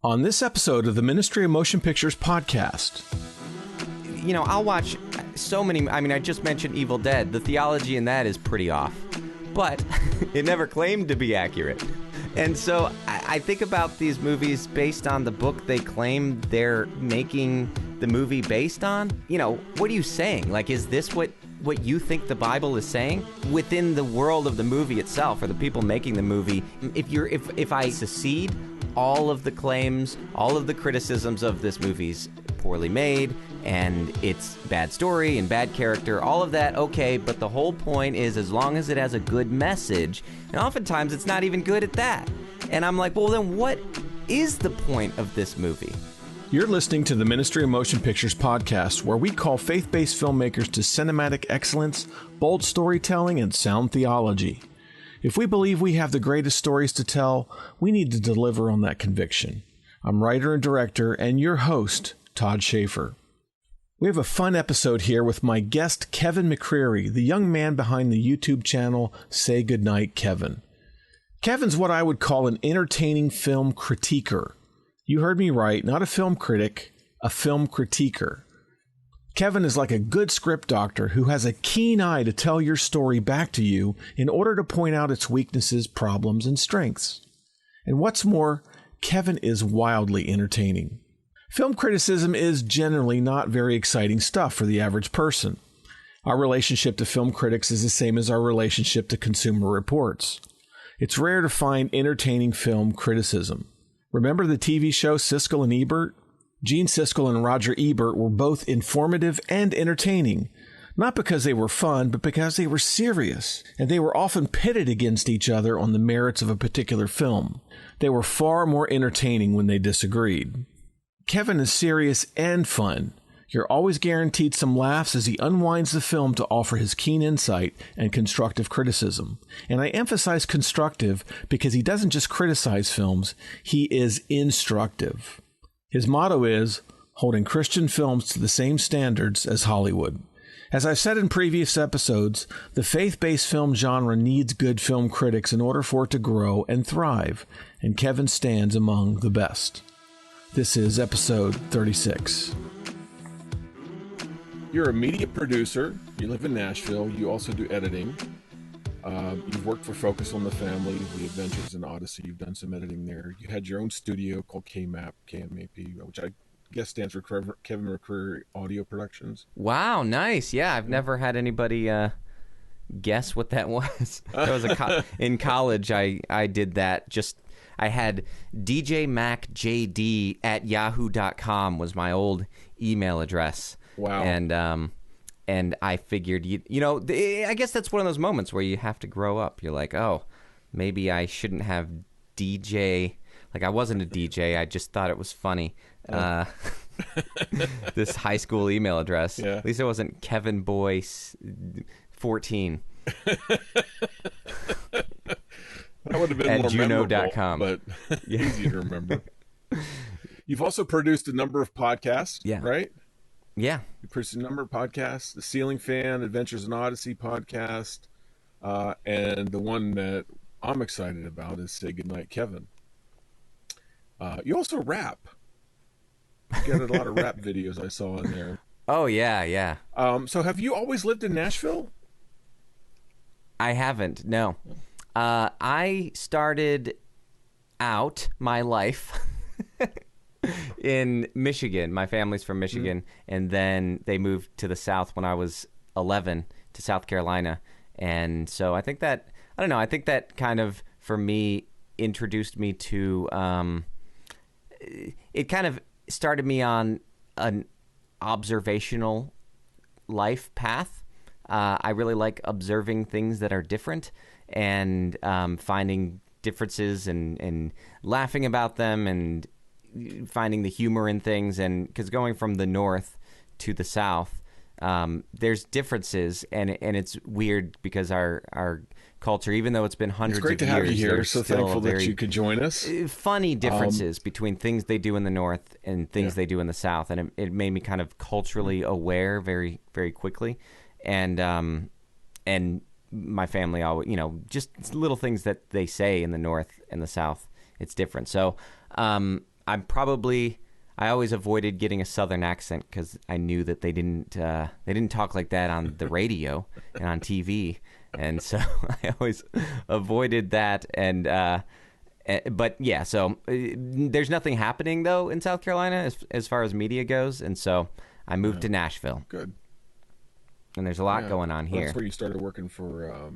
On this episode of the Ministry of Motion Pictures podcast. You know, I'll watch so many. I mean, I just mentioned Evil Dead. The theology in that is pretty off, but it never claimed to be accurate. And so I think about these movies based on the book they claim they're making the movie based on. You know, what are you saying? Like, is this what you think the Bible is saying within the world of the movie itself, or the people making the movie? If I secede all of the claims, all of the criticisms of this movie's poorly made and it's bad story and bad character, all of that, okay, but the whole point is as long as it has a good message, and oftentimes it's not even good at that. And I'm like, well, then what is the point of this movie? You're listening to the Ministry of Motion Pictures podcast, where we call faith-based filmmakers to cinematic excellence, bold storytelling, and sound theology. If we believe we have the greatest stories to tell, we need to deliver on that conviction. I'm writer and director and your host, Todd Schaefer. We have a fun episode here with my guest, Kevin McCreary, the young man behind the YouTube channel Say Goodnight, Kevin. Kevin's what I would call an entertaining film critiquer. You heard me right, not a film critic, a film critiquer. Kevin is like a good script doctor who has a keen eye to tell your story back to you in order to point out its weaknesses, problems, and strengths. And what's more, Kevin is wildly entertaining. Film criticism is generally not very exciting stuff for the average person. Our relationship to film critics is the same as our relationship to Consumer Reports. It's rare to find entertaining film criticism. Remember the TV show Siskel and Ebert? Gene Siskel and Roger Ebert were both informative and entertaining, not because they were fun, but because they were serious, and they were often pitted against each other on the merits of a particular film. They were far more entertaining when they disagreed. Kevin is serious and fun. You're always guaranteed some laughs as he unwinds the film to offer his keen insight and constructive criticism. And I emphasize constructive because he doesn't just criticize films, he is instructive. His motto is, holding Christian films to the same standards as Hollywood. As I've said in previous episodes, the faith-based film genre needs good film critics in order for it to grow and thrive, and Kevin stands among the best. This is episode 36. You're a media producer, you live in Nashville, you also do editing. You've worked for Focus on the Family, The Adventures in Odyssey. You've done some editing there. You had your own studio called KMAP, which I guess stands for Kevin McCreary Audio Productions. Wow, nice. Yeah, I've never had anybody guess what that was. That was in college. I did that. I had djmacjd@yahoo.com was my old email address. Wow. And I figured, I guess that's one of those moments where you have to grow up. You're like, oh, maybe I shouldn't have DJ. Like, I wasn't a DJ. I just thought it was funny. This high school email address. Yeah. At least it wasn't Kevin Boy 14. That would have been at more Juno.com. memorable, but easy to remember. You've also produced a number of podcasts, right? Yeah. You produced a number of podcasts, the Ceiling Fan, Adventures in Odyssey podcast, and the one that I'm excited about is Say Goodnight, Kevin. You also rap. You got a lot of rap videos I saw in there. Oh, yeah. So have you always lived in Nashville? I haven't, no. I started out my life in Michigan. My family's from Michigan, and then they moved to the South when I was 11 to South Carolina. And so I think that kind of, for me, introduced me to, it kind of started me on an observational life path. I really like observing things that are different and finding differences and laughing about them and finding the humor in things. And because going from the North to the South, there's differences, and it's weird because our culture, even though it's been hundreds of years, it's great to have you here. So thankful that you could join us. Funny differences between things they do in the North and things they do in the South, and it made me kind of culturally aware very, very quickly, and my family always, just little things that they say in the North and the South, it's different. So I always avoided getting a Southern accent because I knew that they didn't talk like that on the radio and on TV, and so I always avoided that. And but yeah, so there's nothing happening though in South Carolina as far as media goes, and so I moved to Nashville. Good. And there's a lot going on here. That's where you started working for.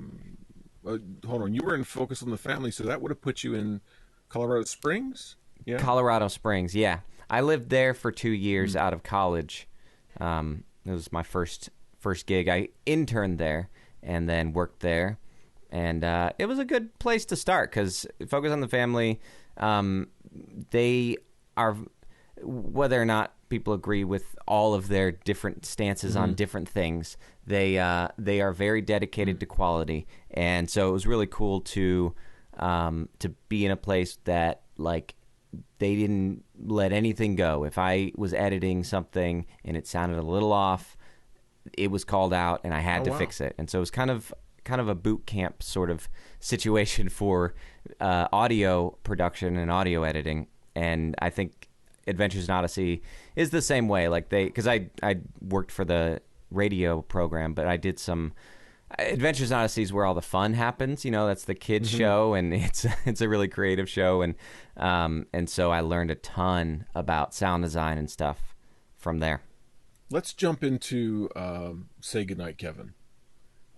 Hold on, you were in Focus on the Family, so that would have put you in Colorado Springs. Yeah, Colorado Springs. Yeah, I lived there for 2 years out of college. It was my first gig. I interned there and then worked there, and it was a good place to start because Focus on the Family. They are, whether or not people agree with all of their different stances on different things, they are very dedicated to quality, and so it was really cool to be in a place that like they didn't let anything go. If I was editing something and it sounded a little off, it was called out and I had to fix it. And so it was kind of a boot camp sort of situation for audio production and audio editing. And I think Adventures in Odyssey is the same way. Like because I worked for the radio program, but I did some Adventures in Odyssey is where all the fun happens. You know, that's the kids show, and it's a really creative show, and so I learned a ton about sound design and stuff from there. Let's jump into Say Goodnight, Kevin.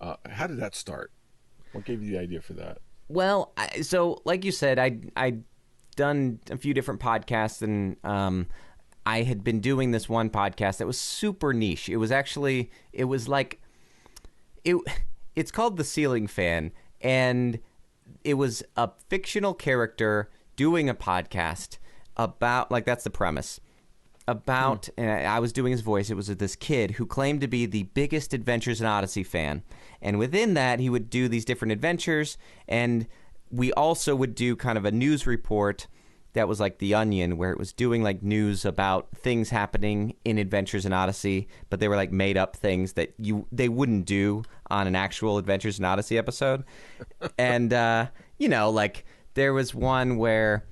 How did that start? What gave you the idea for that? Well, so like you said, I'd done a few different podcasts, and I had been doing this one podcast that was super niche. It's called The Ceiling Fan, and it was a fictional character doing a podcast about, like, that's the premise. About, and I was doing his voice, it was this kid who claimed to be the biggest Adventures in Odyssey fan. And within that, he would do these different adventures, and we also would do kind of a news report that was like The Onion, where it was doing like news about things happening in Adventures in Odyssey, but they were like made up things that they wouldn't do on an actual Adventures in Odyssey episode. And like there was one where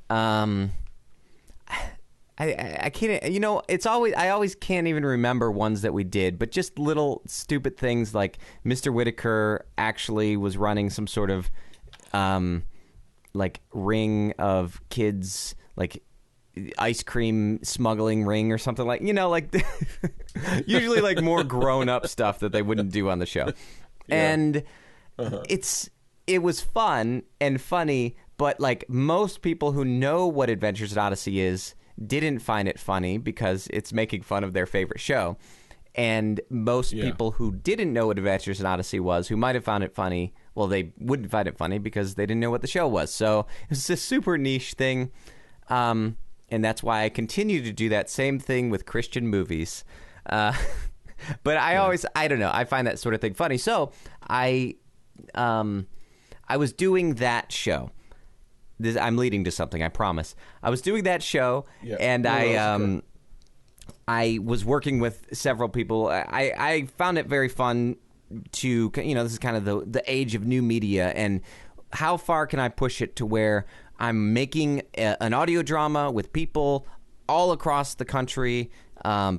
I can't, I always can't even remember ones that we did, but just little stupid things like Mr. Whitaker actually was running some sort of like ring of kids, like ice cream smuggling ring or something, like, like usually like more grown up stuff that they wouldn't do on the show. Yeah. And it was fun and funny, but like most people who know what Adventures in Odyssey is didn't find it funny because it's making fun of their favorite show. And most people who didn't know what Adventures in Odyssey was, who might have found it funny, well, they wouldn't find it funny because they didn't know what the show was. So it's a super niche thing. And that's why I continue to do that same thing with Christian movies. But I don't know, I find that sort of thing funny. So I was doing that show. I'm leading to something, I promise. I was doing that show, and I was working with several people. I found it very fun to, this is kind of the age of new media, and how far can I push it to where I'm making an audio drama with people all across the country,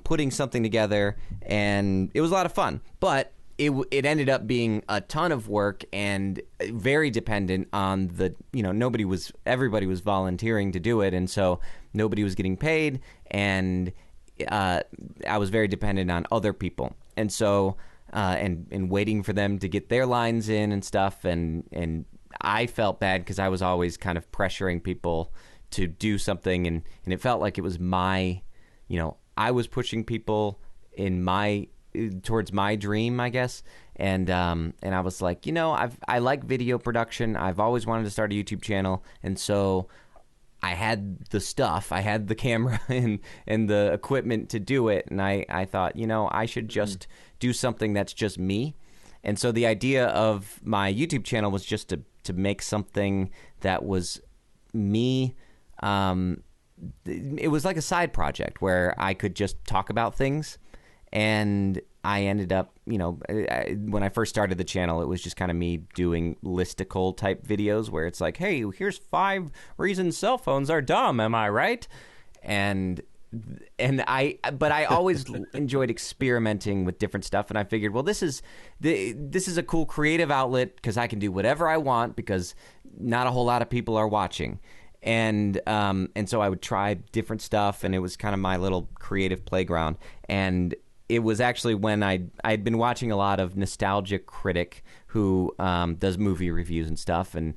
putting something together, and it was a lot of fun. But it ended up being a ton of work and very dependent on everybody was volunteering to do it, and so nobody was getting paid, and I was very dependent on other people, and so and waiting for them to get their lines in and stuff, and I felt bad because I was always kind of pressuring people to do something, and it felt like it was my, I was pushing people towards my dream, I guess, and I was like, I like video production. I've always wanted to start a YouTube channel, and so I had the stuff, I had the camera and the equipment to do it, and I thought, I should just do something that's just me. And so the idea of my YouTube channel was just to make something that was me. It was like a side project where I could just talk about things, and I ended up, when I first started the channel, it was just kind of me doing listicle type videos where it's like, hey, here's 5 reasons cell phones are dumb, am I right? But I always enjoyed experimenting with different stuff, and I figured, well, this is a cool creative outlet because I can do whatever I want because not a whole lot of people are watching. And so I would try different stuff, and it was kind of my little creative playground. And it was actually when I'd been watching a lot of Nostalgia Critic, who does movie reviews and stuff, and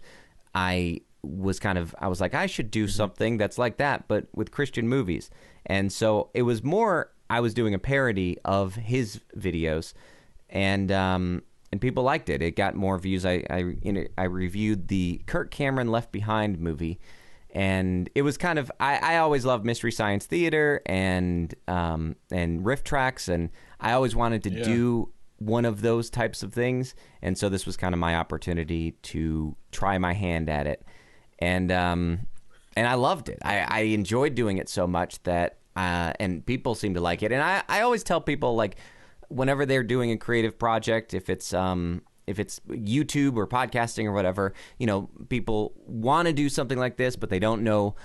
I was like, I should do something that's like that, but with Christian movies. And so it was more, I was doing a parody of his videos, and people liked it. It got more views. I reviewed the Kirk Cameron Left Behind movie, and it was kind of, I always loved Mystery Science Theater and riff tracks, and I always wanted to do one of those types of things, and so this was kind of my opportunity to try my hand at it. And I loved it. I enjoyed doing it so much that and people seem to like it. And I always tell people, like, whenever they're doing a creative project, if it's YouTube or podcasting or whatever, people want to do something like this, but they don't know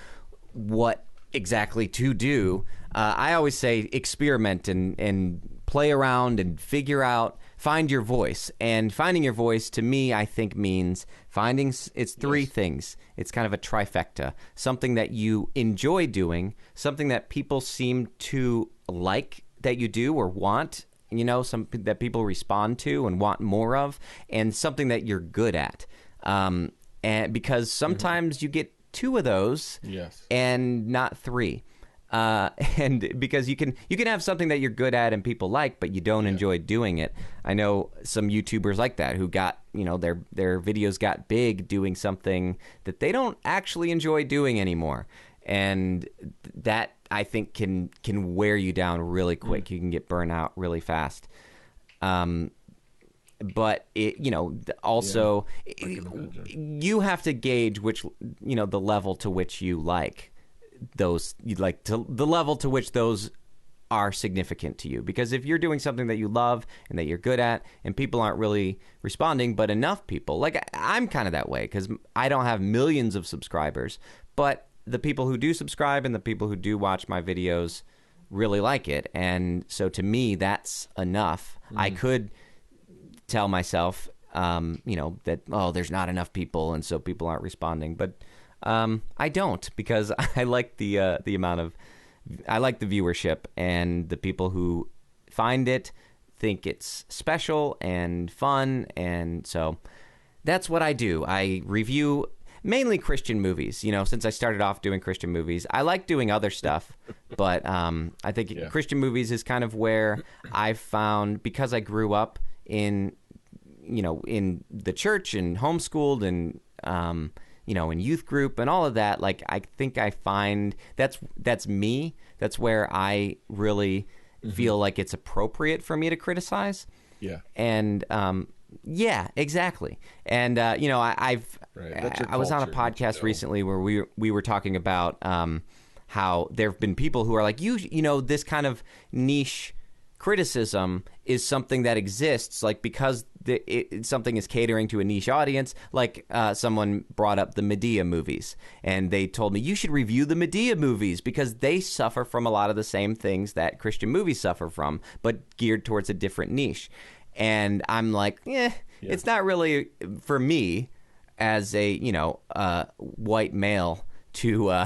what exactly to do. I always say experiment and play around and figure out, find your voice. And finding your voice, to me, I think means finding, it's 3 things. It's kind of a trifecta. Something that you enjoy doing, something that people seem to like that you do or want, something that people respond to and want more of, and something that you're good at. And because sometimes you get 2 of those and not 3. And because you can have something that you're good at and people like, but you don't enjoy doing it. I know some YouTubers like that who got, their videos got big doing something that they don't actually enjoy doing anymore. And that, I think, can wear you down really quick. You can get burnt out really fast. But it, also you have to gauge which, the level to which you like those, the level to which those are significant to you. Because if you're doing something that you love and that you're good at and people aren't really responding, but enough people, like I'm kind of that way because I don't have millions of subscribers, but the people who do subscribe and the people who do watch my videos really like it. And so to me, that's enough. I could tell myself, that, there's not enough people and so people aren't responding. But I don't, because I like the amount of, I like the viewership, and the people who find it think it's special and fun. And so that's what I do. I review mainly Christian movies. Since I started off doing Christian movies, I like doing other stuff, but I think Christian movies is kind of where I've found, because I grew up in the church and homeschooled and in youth group and all of that. Like, I think I find that's me. That's where I really feel like it's appropriate for me to criticize. Yeah. And yeah, exactly. And I was on a podcast recently where we were talking about how there have been people who are like, this kind of niche criticism is something that exists, like, because something is catering to a niche audience. Like, someone brought up the Medea movies, and they told me, you should review the Medea movies because they suffer from a lot of the same things that Christian movies suffer from, but geared towards a different niche. And I'm like, it's not really for me as a white male to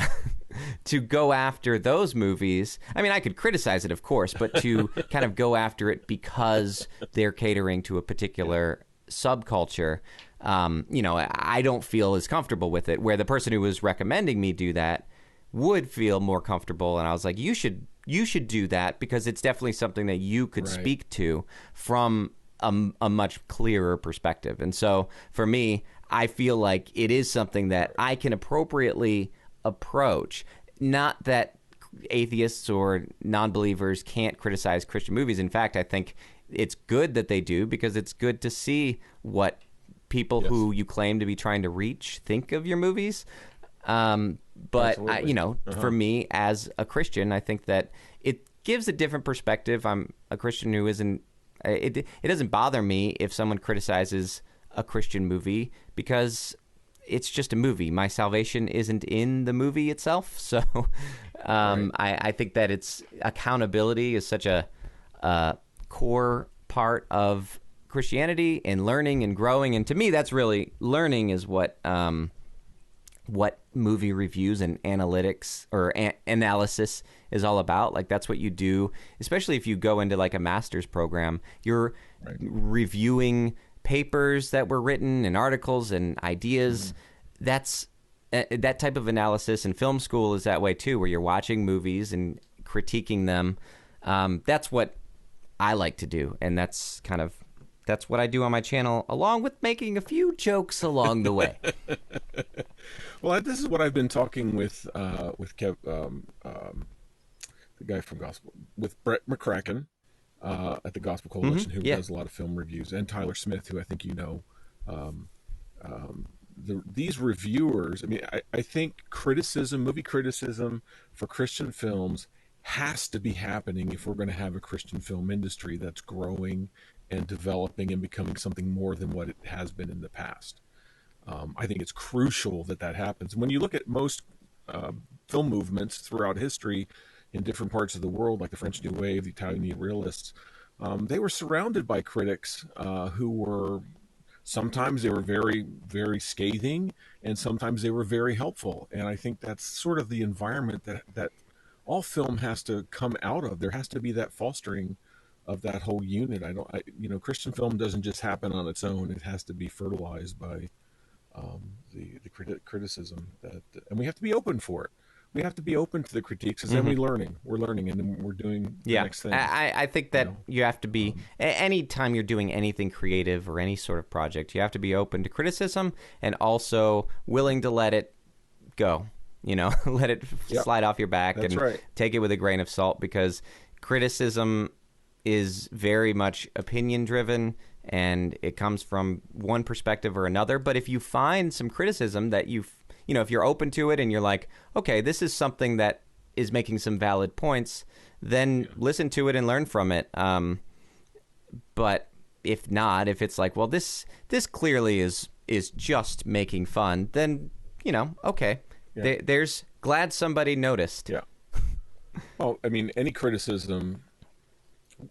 go after those movies. I mean, I could criticize it, of course, but to kind of go after it because they're catering to a particular subculture, I don't feel as comfortable with it, where the person who was recommending me do that would feel more comfortable. And I was like, you should do that because it's definitely something that you could speak to from a much clearer perspective. And so for me, I feel like it is something that I can appropriately approach. Not that atheists or non-believers can't criticize Christian movies. In fact, I think it's good that they do, because it's good to see what people who you claim to be trying to reach think of your movies. But for me as a Christian, I think that it gives a different perspective. I'm a Christian who isn't It doesn't bother me if someone criticizes a Christian movie because it's just a movie. My salvation isn't in the movie itself. So Right. I think that it's accountability is such a core part of Christianity and learning and growing. And to me, that's really learning is what movie reviews and analytics or analysis is all about. Like that's what you do, especially if you go into like a master's program. You're Right. reviewing papers that were written and articles and ideas. That's that type of analysis, and film school is that way too, where you're watching movies and critiquing them. That's what I like to do, and that's what I do on my channel, along with making a few jokes along the way. Well, this is what I've been talking with Kev, the guy from Gospel, with Brett McCracken at the Gospel Coalition, who Yeah. does a lot of film reviews, and Tyler Smith, who I think you know. These reviewers, I mean, I think movie criticism for Christian films has to be happening if we're going to have a Christian film industry that's growing and developing and becoming something more than what it has been in the past. I think it's crucial that happens. When you look at most film movements throughout history in different parts of the world, like the French New Wave, the Italian Neorealists, they were surrounded by critics who were sometimes they were very, very scathing, and sometimes they were very helpful. And I think that's sort of the environment that all film has to come out of. There has to be that fostering of that whole unit. Christian film doesn't just happen on its own. It has to be fertilized by the criticism and we have to be open for it. We have to be open to the critiques, because then we're learning, and then we're doing the next thing. I think that you have to be, anytime you're doing anything creative or any sort of project, you have to be open to criticism and also willing to let it go, let it slide off your back. That's and right. Take it with a grain of salt, because criticism is very much opinion driven, and it comes from one perspective or another. But if you find some criticism that if you're open to it and you're like, okay, this is something that is making some valid points, then listen to it and learn from it. But if not, if it's like, well, this clearly is just making fun, then, okay, there's glad somebody noticed. Yeah. Well, I mean, any criticism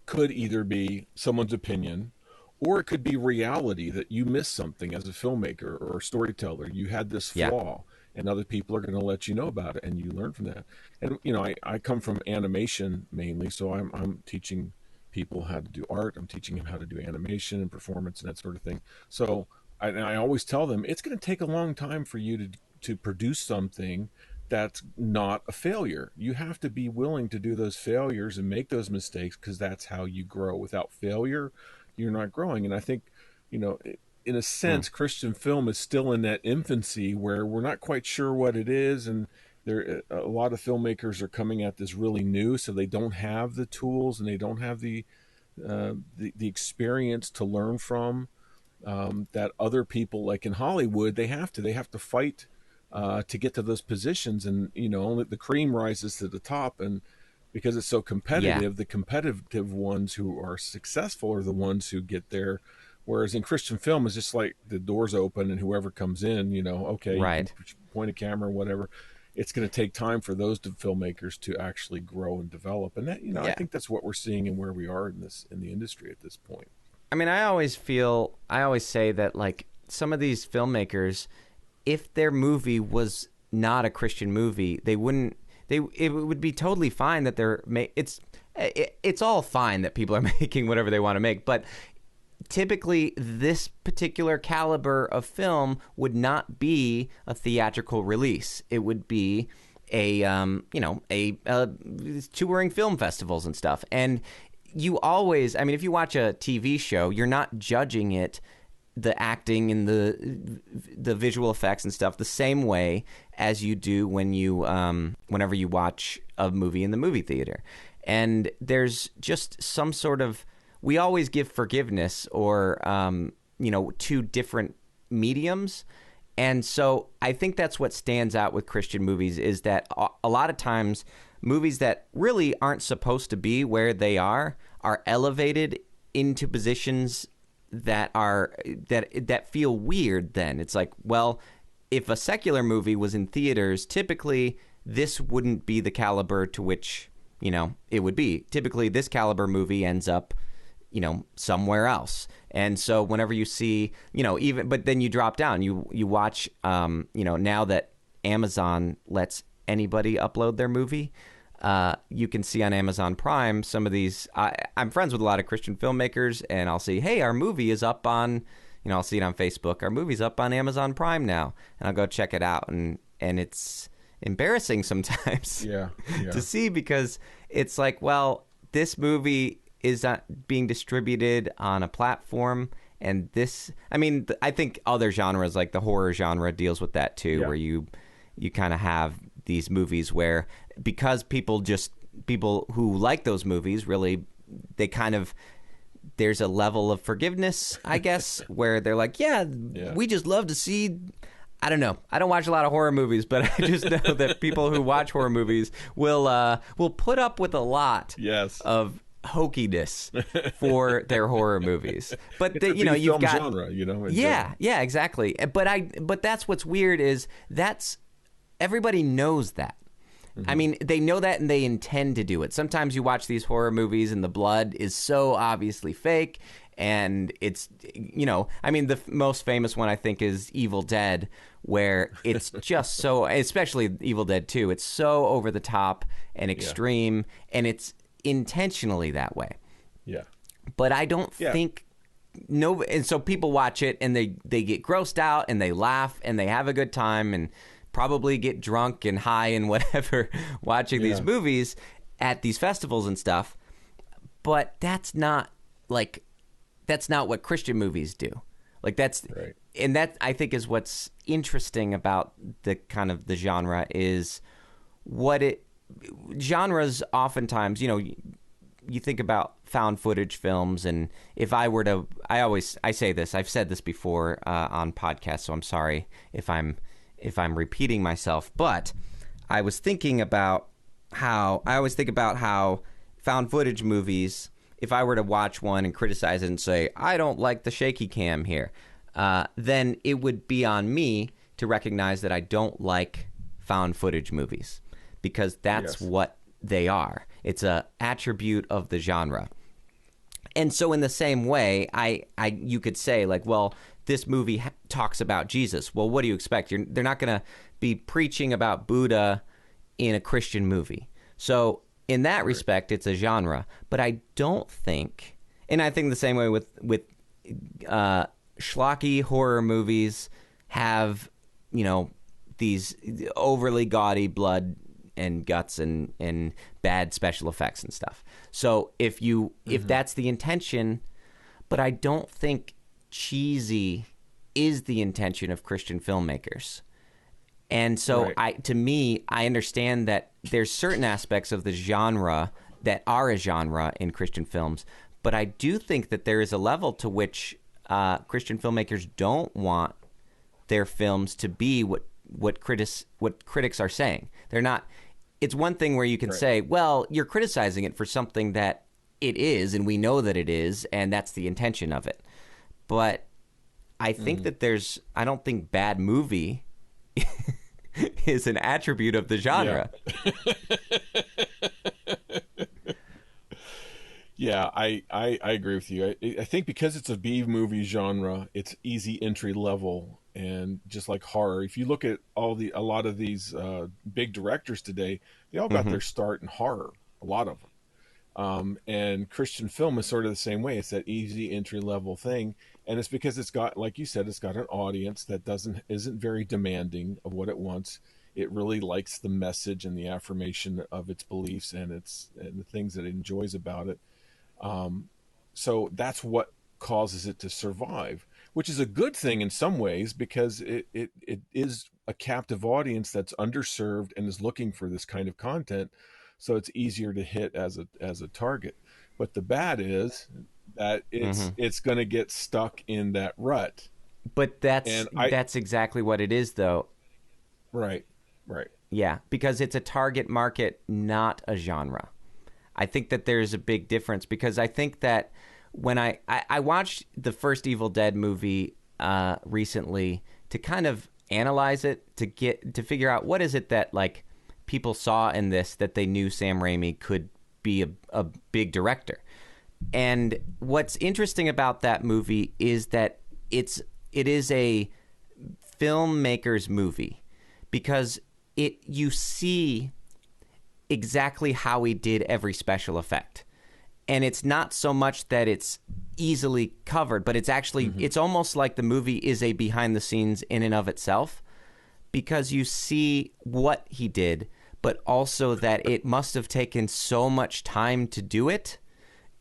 could either be someone's opinion, or it could be reality, that you missed something as a filmmaker or a storyteller. You had this flaw, and other people are going to let you know about it, and you learn from that. And I come from animation mainly, so I'm teaching people how to do art. I'm teaching them how to do animation and performance and that sort of thing. So I always tell them it's going to take a long time for you to produce something that's not a failure. You have to be willing to do those failures and make those mistakes, because that's how you grow. Without failure, you're not growing. And I think, in a sense, Christian film is still in that infancy where we're not quite sure what it is. And a lot of filmmakers are coming at this really new, so they don't have the tools and they don't have the experience to learn from, that other people, like in Hollywood, they have to fight to get to those positions. And, only the cream rises to the top. And because it's so competitive, the competitive ones who are successful are the ones who get there. Whereas in Christian film, it's just like the doors open and whoever comes in, okay, Right. you can point a camera or whatever. It's going to take time for those filmmakers to actually grow and develop. And that, I think that's what we're seeing and where we are in the industry at this point. I mean, I always say that, like, some of these filmmakers, if their movie was not a Christian movie, it would be totally fine that it's all fine that people are making whatever they want to make, but typically this particular caliber of film would not be a theatrical release. It would be touring film festivals and stuff. And you always, I mean, if you watch a TV show, you're not judging it, the acting and the visual effects and stuff, the same way as you do when you whenever you watch a movie in the movie theater. And there's just some sort of, we always give forgiveness or to different mediums. And so I think that's what stands out with Christian movies, is that a lot of times movies that really aren't supposed to be where they are elevated into positions that feel weird. Then it's like, well, if a secular movie was in theaters, typically this wouldn't be the caliber to which, it would be. Typically this caliber movie ends up, somewhere else. And so whenever you see, but then you drop down, you watch, now that Amazon lets anybody upload their movie, you can see on Amazon Prime some of these. I'm friends with a lot of Christian filmmakers, and I'll see, hey, our movie is up on, I'll see it on Facebook. Our movie's up on Amazon Prime now, and I'll go check it out, and it's embarrassing sometimes to see, because it's like, well, this movie is not being distributed on a platform, and this, I think other genres like the horror genre deals with that too, where you kind of have these movies where, because people who like those movies really, they kind of, there's a level of forgiveness, I guess, where they're like, we just love to see. I don't know. I don't watch a lot of horror movies, but I just know that people who watch horror movies will put up with a lot of hokiness for their horror movies. But you've got genre, yeah, exactly. But that's what's weird, is everybody knows that. They know that, and they intend to do it. Sometimes you watch these horror movies and the blood is so obviously fake, and it's, the most famous one I think is Evil Dead, where it's just so, especially Evil Dead 2, it's so over the top and extreme, and it's intentionally that way. Yeah. But I don't think and so people watch it and they get grossed out and they laugh and they have a good time and probably get drunk and high and whatever watching these movies at these festivals and stuff. But that's not what Christian movies do. Like, that's right. And that, I think, is what's interesting about the kind of the genre, is genres oftentimes, you think about found footage films, and if I were to, I say this, I've said this before on podcasts, so I'm sorry if I'm repeating myself, but I was thinking about how, I always think about how found footage movies, if I were to watch one and criticize it and say, I don't like the shaky cam here, then it would be on me to recognize that I don't like found footage movies, because that's what they are. It's a attribute of the genre. And so in the same way, you could say, like, well, this movie talks about Jesus. Well, what do you expect? They're not going to be preaching about Buddha in a Christian movie. So in that respect, it's a genre. But I don't think, and I think the same way with schlocky horror movies have, these overly gaudy blood and guts and bad special effects and stuff. So if that's the intention, but I don't think cheesy is the intention of Christian filmmakers. And so I understand that there's certain aspects of the genre that are a genre in Christian films, but I do think that there is a level to which Christian filmmakers don't want their films to be what critics are saying. They're not. It's one thing where you can say, well, you're criticizing it for something that it is, and we know that it is, and that's the intention of it. But I think that I don't think bad movie is an attribute of the genre. Yeah, I agree with you. I think because it's a B movie genre, it's easy entry level, and just like horror, if you look at a lot of these big directors today, they all got their start in horror, a lot of them. And Christian film is sort of the same way. It's that easy entry level thing, and it's because it's got, like you said, it's got an audience that isn't very demanding of what it wants. It really likes the message and the affirmation of its beliefs and the things that it enjoys about it. So that's what causes it to survive, which is a good thing in some ways, because it is a captive audience that's underserved and is looking for this kind of content. So it's easier to hit as a target. But the bad is that it's going to get stuck in that rut. But that's exactly what it is, though. Right. Yeah, because it's a target market, not a genre. I think that there's a big difference, because I think that when I watched the first Evil Dead movie recently to kind of analyze it, to figure out what is it that like people saw in this that they knew Sam Raimi could be a big director. And what's interesting about that movie is that it is a filmmaker's movie, because you see exactly how he did every special effect. And it's not so much that it's easily covered, but it's actually, it's almost like the movie is a behind the scenes in and of itself, because you see what he did, but also that it must have taken so much time to do it,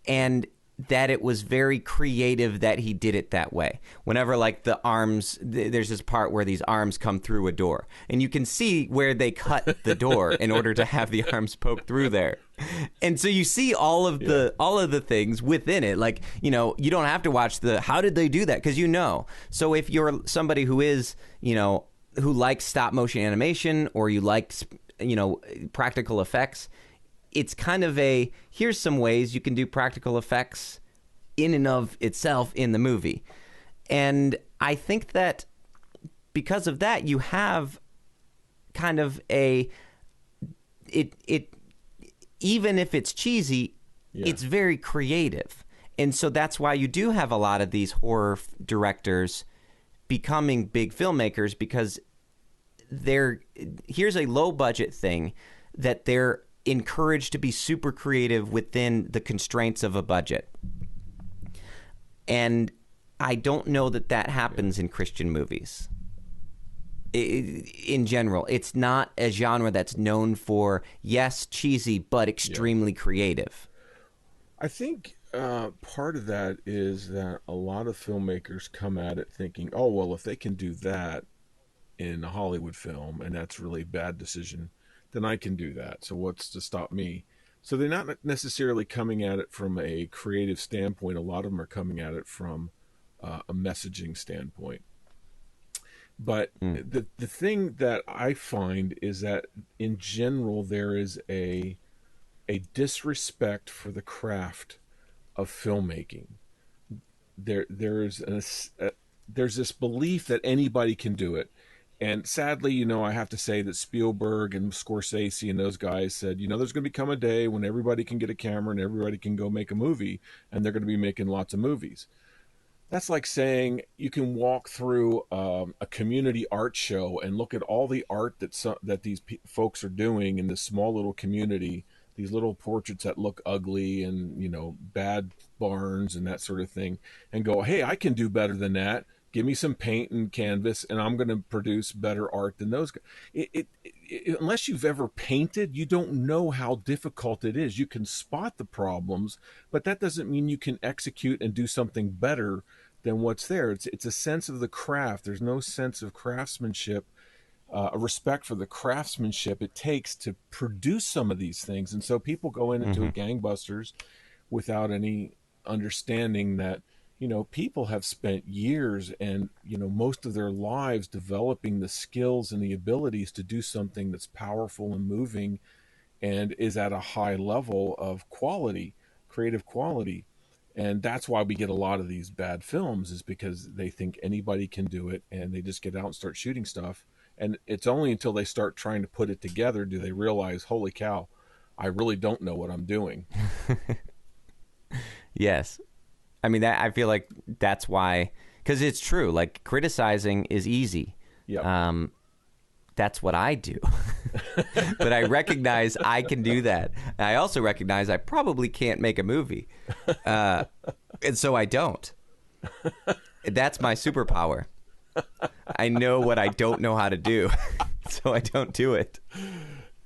and that it was very creative that he did it that way. Whenever like the arms, there's this part where these arms come through a door, and you can see where they cut the door in order to have the arms poke through there. And so you see all of the things within it. Like, you know, you don't have to watch how did they do that? Because you know. So if you're somebody who is, you know, who likes stop motion animation, or you like, you know, practical effects, it's kind of here's some ways you can do practical effects in and of itself in the movie. And I think that because of that, you have kind of it even if it's cheesy, it's very creative. And so that's why you do have a lot of these horror directors becoming big filmmakers, because here's a low budget thing that they're encouraged to be super creative within the constraints of a budget. And I don't know that happens in Christian movies. In general, it's not a genre that's known for, yes, cheesy, but extremely creative. I think part of that is that a lot of filmmakers come at it thinking, oh, well, if they can do that in a Hollywood film, and that's really a bad decision, then I can do that. So what's to stop me? So they're not necessarily coming at it from a creative standpoint. A lot of them are coming at it from a messaging standpoint. But the thing that I find is that in general there is a disrespect for the craft of filmmaking. There's this belief that anybody can do it. And sadly, you know, I have to say that Spielberg and Scorsese and those guys said, you know, there's going to become a day when everybody can get a camera and everybody can go make a movie, and they're going to be making lots of movies. That's like saying you can walk through a community art show and look at all the art that these folks are doing in this small little community, these little portraits that look ugly and, you know, bad barns and that sort of thing, and go, hey, I can do better than that. Give me some paint and canvas, and I'm going to produce better art than those guys. Unless you've ever painted, you don't know how difficult it is. You can spot the problems, but that doesn't mean you can execute and do something better than what's there. It's a sense of the craft. There's no sense of craftsmanship, a respect for the craftsmanship it takes to produce some of these things. And so people go into a gangbusters without any understanding that, you know, people have spent years and, you know, most of their lives developing the skills and the abilities to do something that's powerful and moving and is at a high level of quality, creative quality. And that's why we get a lot of these bad films, is because they think anybody can do it and they just get out and start shooting stuff. And it's only until they start trying to put it together do they realize, holy cow, I really don't know what I'm doing. Yes. I mean, I feel like that's why, because it's true. Like, criticizing is easy. Yeah. That's what I do. But I recognize I can do that. And I also recognize I probably can't make a movie. And so I don't. That's my superpower. I know what I don't know how to do. So I don't do it.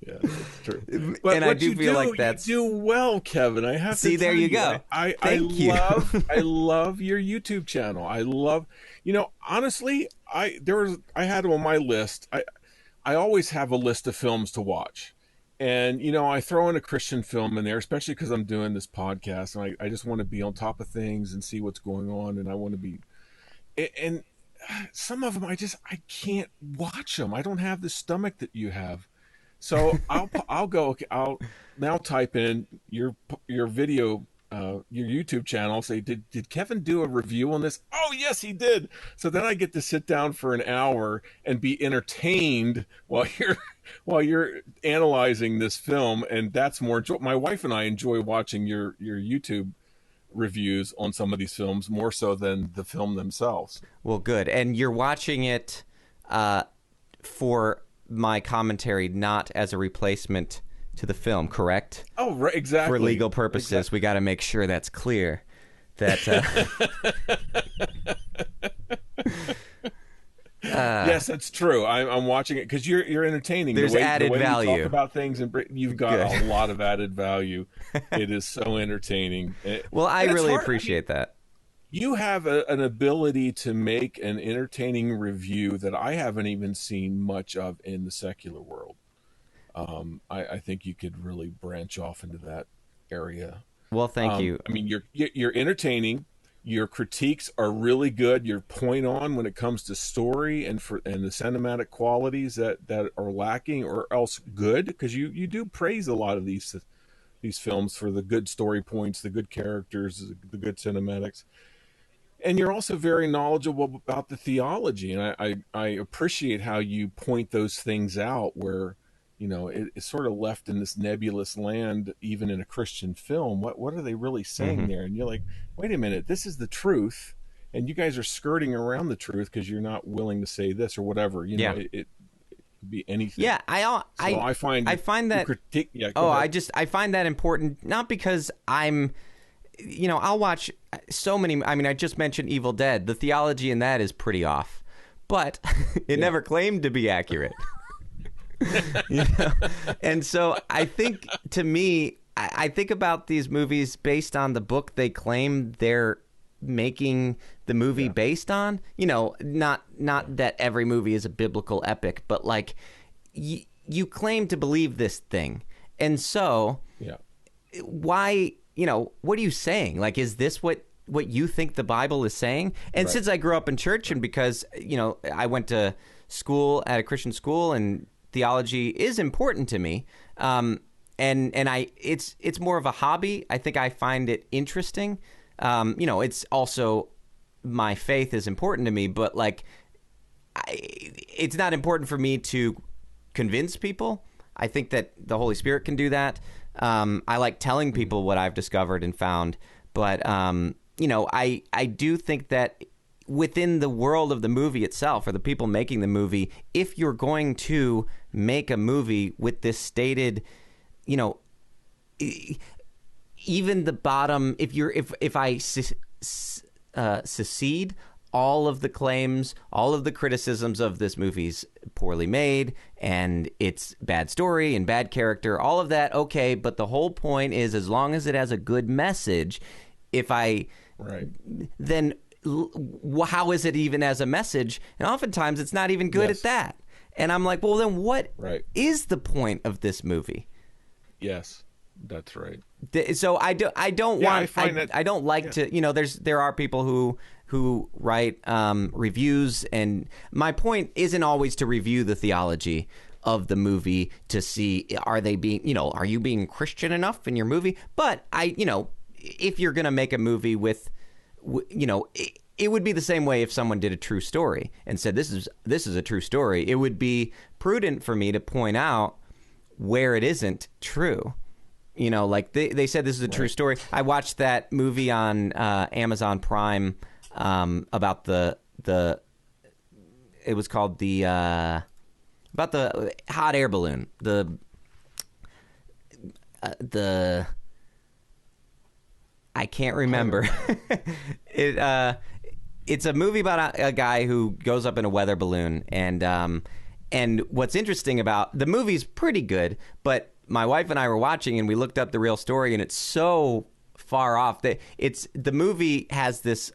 Yeah, that's true. But and I do feel like that's... You do well, Kevin. I have to see, there you go. Thank you. I love your YouTube channel. I love, you know, honestly, I had on my list. I always have a list of films to watch. And, you know, I throw in a Christian film in there, especially because I'm doing this podcast. And I just want to be on top of things and see what's going on. And I want to be... And some of them, I can't watch them. I don't have the stomach that you have. So I'll now type in your video your YouTube channel, say, did Kevin do a review on this? Oh, yes, he did. So then I get to sit down for an hour and be entertained while you're analyzing this film, and that's more. My wife and I enjoy watching your YouTube reviews on some of these films more so than the film themselves. Well, good. And you're watching it for my commentary, not as a replacement to the film, correct? Oh, right, exactly. For legal purposes, exactly. We got to make sure that's clear. That yes, that's true. I'm watching it because you're entertaining. There's added value. You talk about things, and you've got a lot of added value. It is so entertaining. Well, I really appreciate that. You have an ability to make an entertaining review that I haven't even seen much of in the secular world. I think you could really branch off into that area. Well, thank you. I mean, you're entertaining. Your critiques are really good. You're point on when it comes to story and the cinematic qualities that are lacking or else good, because you do praise a lot of these films for the good story points, the good characters, the good cinematics. And you're also very knowledgeable about the theology, and I appreciate how you point those things out where, it's sort of left in this nebulous land, even in a Christian film. What are they really saying there? And you're like, wait a minute, this is the truth, and you guys are skirting around the truth because you're not willing to say this or whatever. It could be anything. Yeah, I find that critique. Yeah, I find that important, not because I'm. I'll watch so many. I mean, I just mentioned Evil Dead. The theology in that is pretty off, but it never claimed to be accurate. And so I think, to me, I think about these movies based on the book they claim they're making the movie based on. Not that every movie is a biblical epic, but like you claim to believe this thing, and so why? What are you saying? Like, is this what you think the Bible is saying? And since I grew up in church, and because, I went to school at a Christian school, and theology is important to me, and it's more of a hobby. I think I find it interesting. It's also, my faith is important to me, but like, it's not important for me to convince people. I think that the Holy Spirit can do that. I like telling people what I've discovered and found, but I do think that within the world of the movie itself, or the people making the movie, if you're going to make a movie with this stated, even the bottom, if I secede all of the claims, all of the criticisms of this movie's poorly made and it's bad story and bad character, all of that, okay, but the whole point is, as long as it has a good message, then how is it even as a message? And oftentimes it's not even good at that. And I'm like, well, then what is the point of this movie? Yes, that's right. So I don't like to, there are people who write reviews, and my point isn't always to review the theology of the movie to see, are you being Christian enough in your movie? But if you're going to make a movie with, it would be the same way if someone did a true story and said, this is a true story. It would be prudent for me to point out where it isn't true. Like they said this is a true story. I watched that movie on Amazon Prime about it was called about the hot air balloon. I can't remember. It's a movie about a guy who goes up in a weather balloon, and what's interesting about the movie's pretty good, but my wife and I were watching, and we looked up the real story, and it's so far off that the movie has this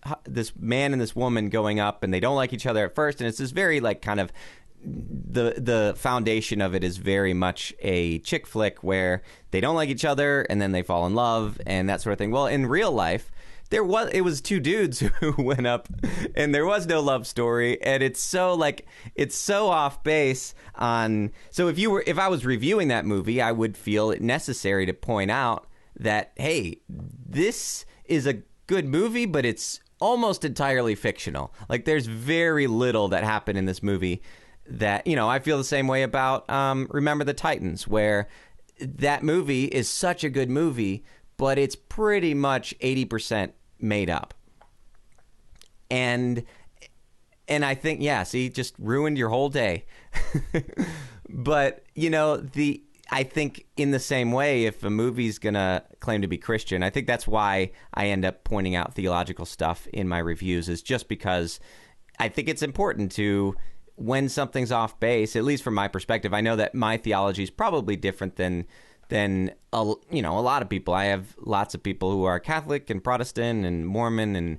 man and this woman going up, and they don't like each other at first, and it's this very like kind of the foundation of it is very much a chick flick where they don't like each other and then they fall in love and that sort of thing. Well, in real life, it was two dudes who went up, and there was no love story, and it's so off base on. So if I was reviewing that movie, I would feel it necessary to point out that, hey, this is a good movie, but it's almost entirely fictional. Like, there's very little that happened in this movie that, I feel the same way about Remember the Titans, where that movie is such a good movie, but it's pretty much 80% made up. And I think, just ruined your whole day. But, I think in the same way, if a movie's going to claim to be Christian, I think that's why I end up pointing out theological stuff in my reviews, is just because I think it's important to, when something's off base, at least from my perspective. I know that my theology is probably different than a lot of people. I have lots of people who are Catholic and Protestant and Mormon and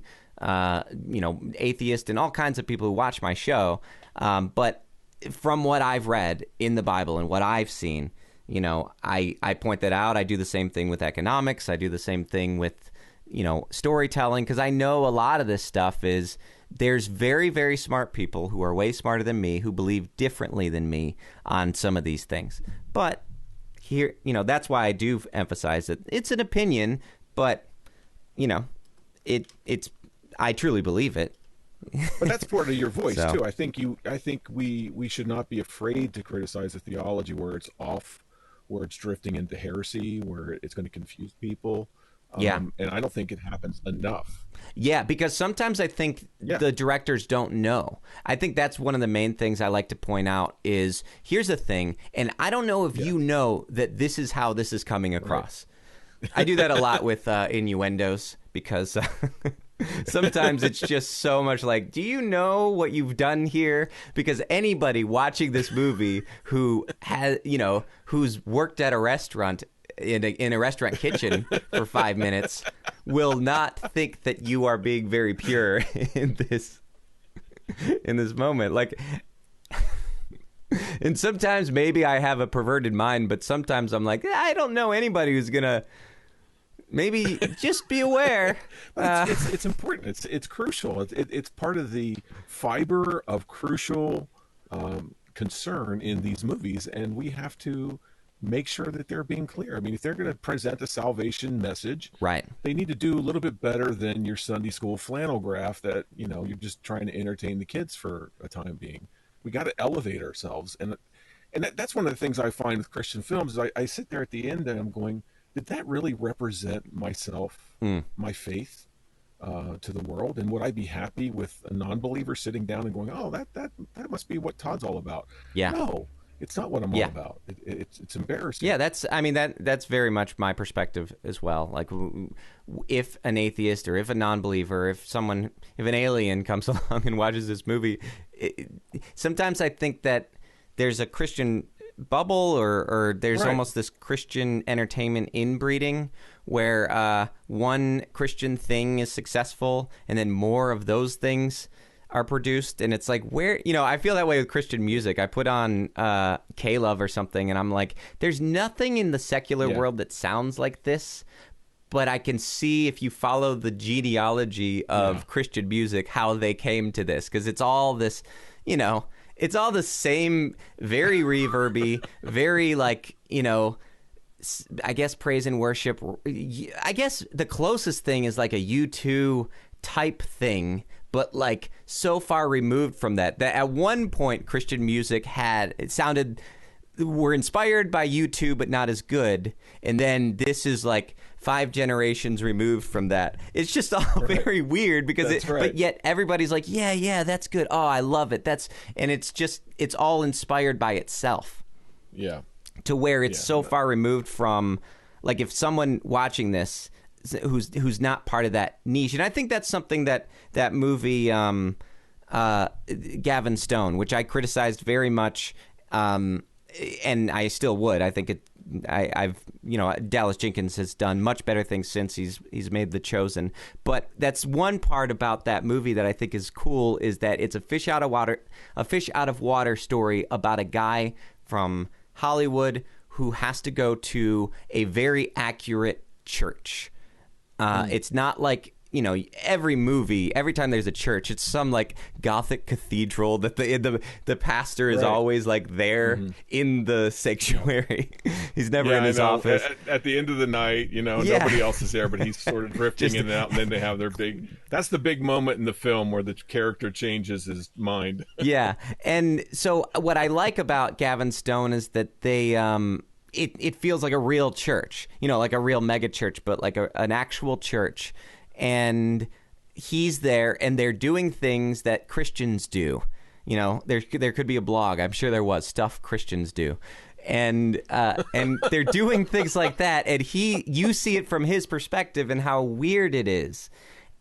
atheist and all kinds of people who watch my show. But from what I've read in the Bible and what I've seen, I point that out. I do the same thing with economics. I do the same thing with, storytelling, because I know a lot of this stuff is, there's very, very smart people who are way smarter than me who believe differently than me on some of these things. But here, that's why I do emphasize that it's an opinion, but, it's I truly believe it. But that's part of your voice So. too. I think we should not be afraid to criticize the theology where it's off, where it's drifting into heresy, where it's going to confuse people. And I don't think it happens enough. Yeah, because sometimes I think the directors don't know. I think that's one of the main things I like to point out is, here's the thing, and I don't know if you know that this is how this is coming across. Right. I do that a lot with innuendos, because sometimes it's just so much like, do you know what you've done here? Because anybody watching this movie who has, who's worked at a restaurant in a restaurant kitchen for 5 minutes will not think that you are being very pure in this moment. Like, and sometimes maybe I have a perverted mind, but sometimes I'm like, I don't know anybody who's gonna. Maybe just be aware. It's important. It's crucial. It's part of the fiber of crucial concern in these movies, and we have to make sure that they're being clear. I mean, if they're going to present a salvation message, right, they need to do a little bit better than your Sunday school flannel graph that you're just trying to entertain the kids for a time being. We got to elevate ourselves, and that's one of the things I find with Christian films. Is I sit there at the end and I'm going, did that really represent myself, my faith to the world? And would I be happy with a non-believer sitting down and going, oh, that must be what Todd's all about? Yeah. No, it's not what I'm all about. It's embarrassing. Yeah, that's very much my perspective as well. Like, if an atheist or if a non-believer, if an alien comes along and watches this movie, sometimes I think that there's a Christian bubble or there's almost this Christian entertainment inbreeding where one Christian thing is successful and then more of those things are produced, and it's like, where, I feel that way with Christian music. I put on K-Love or something, and I'm like, there's nothing in the secular world that sounds like this, but I can see, if you follow the genealogy of Christian music, how they came to this, because it's all this, it's all the same, very reverby, very I guess praise and worship. I guess the closest thing is like a U2 type thing, but like so far removed from that at one point Christian music were inspired by U2 but not as good, and then this is like 5 generations removed from that. It's just all very weird because but yet everybody's like, yeah, that's good. Oh, I love it. And it's all inspired by itself. Yeah. To where it's so far removed from, like, if someone watching this who's not part of that niche. And I think that's something that movie Gavin Stone, which I criticized very much, and I still would. I think I've Dallas Jenkins has done much better things since he's made The Chosen. But that's one part about that movie that I think is cool, is that it's a fish out of water story about a guy from Hollywood who has to go to a very accurate church. It's not like every movie, every time there's a church, it's some like Gothic cathedral that the pastor is always like there in the sanctuary. He's never in his office. At the end of the night, nobody else is there, but he's sort of drifting in and out, and then they have their that's the big moment in the film where the character changes his mind. Yeah. And so what I like about Gavin Stone is that they it feels like a real church, like a real mega church, but like an actual church. And he's there, and they're doing things that Christians do. There could be a blog. I'm sure there was stuff Christians do, and they're doing things like that. And you see it from his perspective and how weird it is.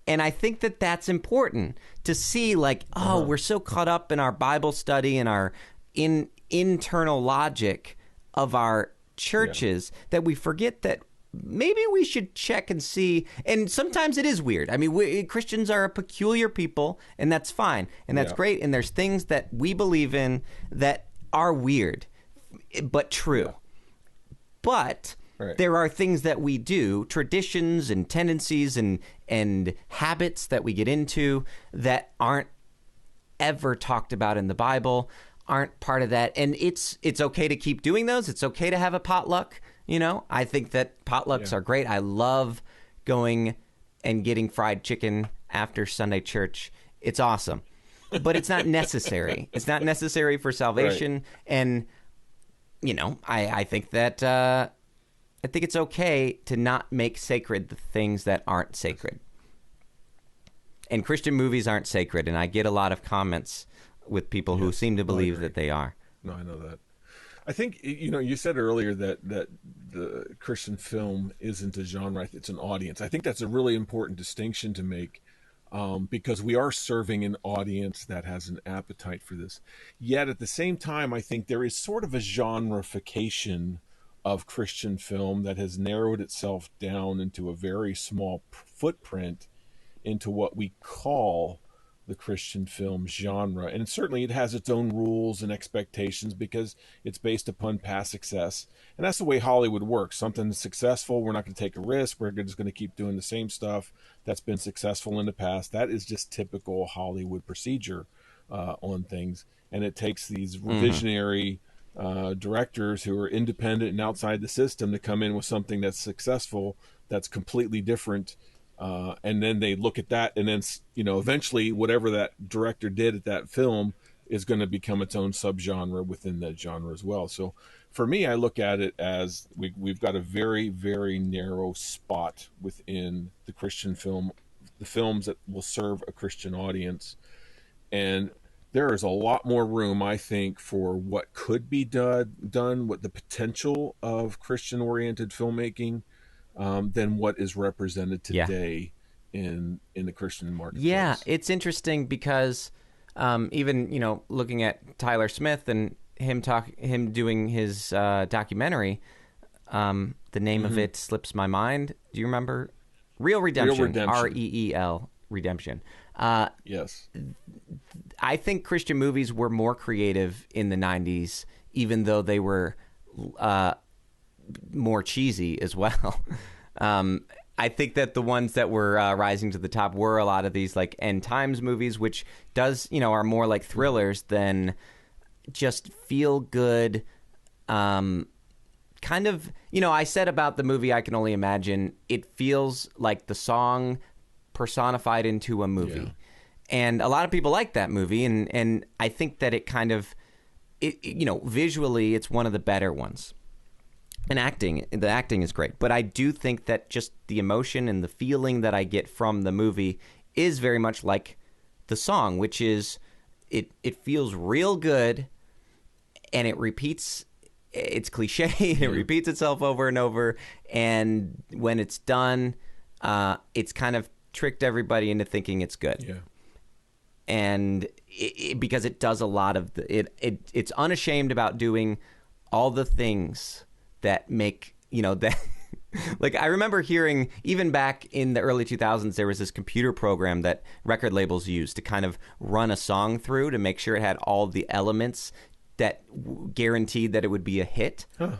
And I think that that's important to see. Like, we're so caught up in our Bible study and our internal logic of our churches that we forget that. Maybe we should check and see. And sometimes it is weird. I mean, Christians are a peculiar people, and that's fine. And that's great. And there's things that we believe in that are weird, but true. But there are things that we do, traditions and tendencies and habits that we get into that aren't ever talked about in the Bible, aren't part of that. And it's okay to keep doing those. It's okay to have a potluck. I think that potlucks are great. I love going and getting fried chicken after Sunday church. It's awesome. But it's not necessary. It's not necessary for salvation. Right. And, I think that I think it's okay to not make sacred the things that aren't sacred. And Christian movies aren't sacred. And I get a lot of comments with people who seem to believe that they are. No, I know that. I think, you said earlier that the Christian film isn't a genre, it's an audience. I think that's a really important distinction to make because we are serving an audience that has an appetite for this. Yet at the same time, I think there is sort of a genreification of Christian film that has narrowed itself down into a very small footprint into what we call the Christian film genre. And certainly it has its own rules and expectations because it's based upon past success. And that's the way Hollywood works. Something that's successful, we're not going to take a risk. We're just going to keep doing the same stuff that's been successful in the past. That is just typical Hollywood procedure on things. And it takes these visionary directors who are independent and outside the system to come in with something that's successful, that's completely different. And then they look at that, and then eventually whatever that director did at that film is going to become its own subgenre within that genre as well. So for me, I look at it as we've got a very, very narrow spot within the Christian film, the films that will serve a Christian audience, and there is a lot more room, I think, for what could be done, what the potential of Christian-oriented filmmaking. Than what is represented today in the Christian marketplace. Yeah, it's interesting because even looking at Tyler Smith and him doing his documentary, the name of it slips my mind. Do you remember? Real Redemption. REEL Redemption. Yes. I think Christian movies were more creative in the 90s, even though they were more cheesy as well. I think that the ones that were rising to the top were a lot of these like end times movies, which are more like thrillers than just feel good. Kind of, I said about the movie I Can Only Imagine, it feels like the song personified into a movie. Yeah. And a lot of people like that movie, and I think that it kind of, visually it's one of the better ones. And the acting is great. But I do think that just the emotion and the feeling that I get from the movie is very much like the song, which is it feels real good, and it repeats. It's cliche. It repeats itself over and over. And when it's done, it's kind of tricked everybody into thinking it's good. Yeah. And because it does a lot of it's unashamed about doing all the things that make, that like I remember hearing even back in the early 2000s, there was this computer program that record labels used to kind of run a song through to make sure it had all the elements that guaranteed that it would be a hit. Huh.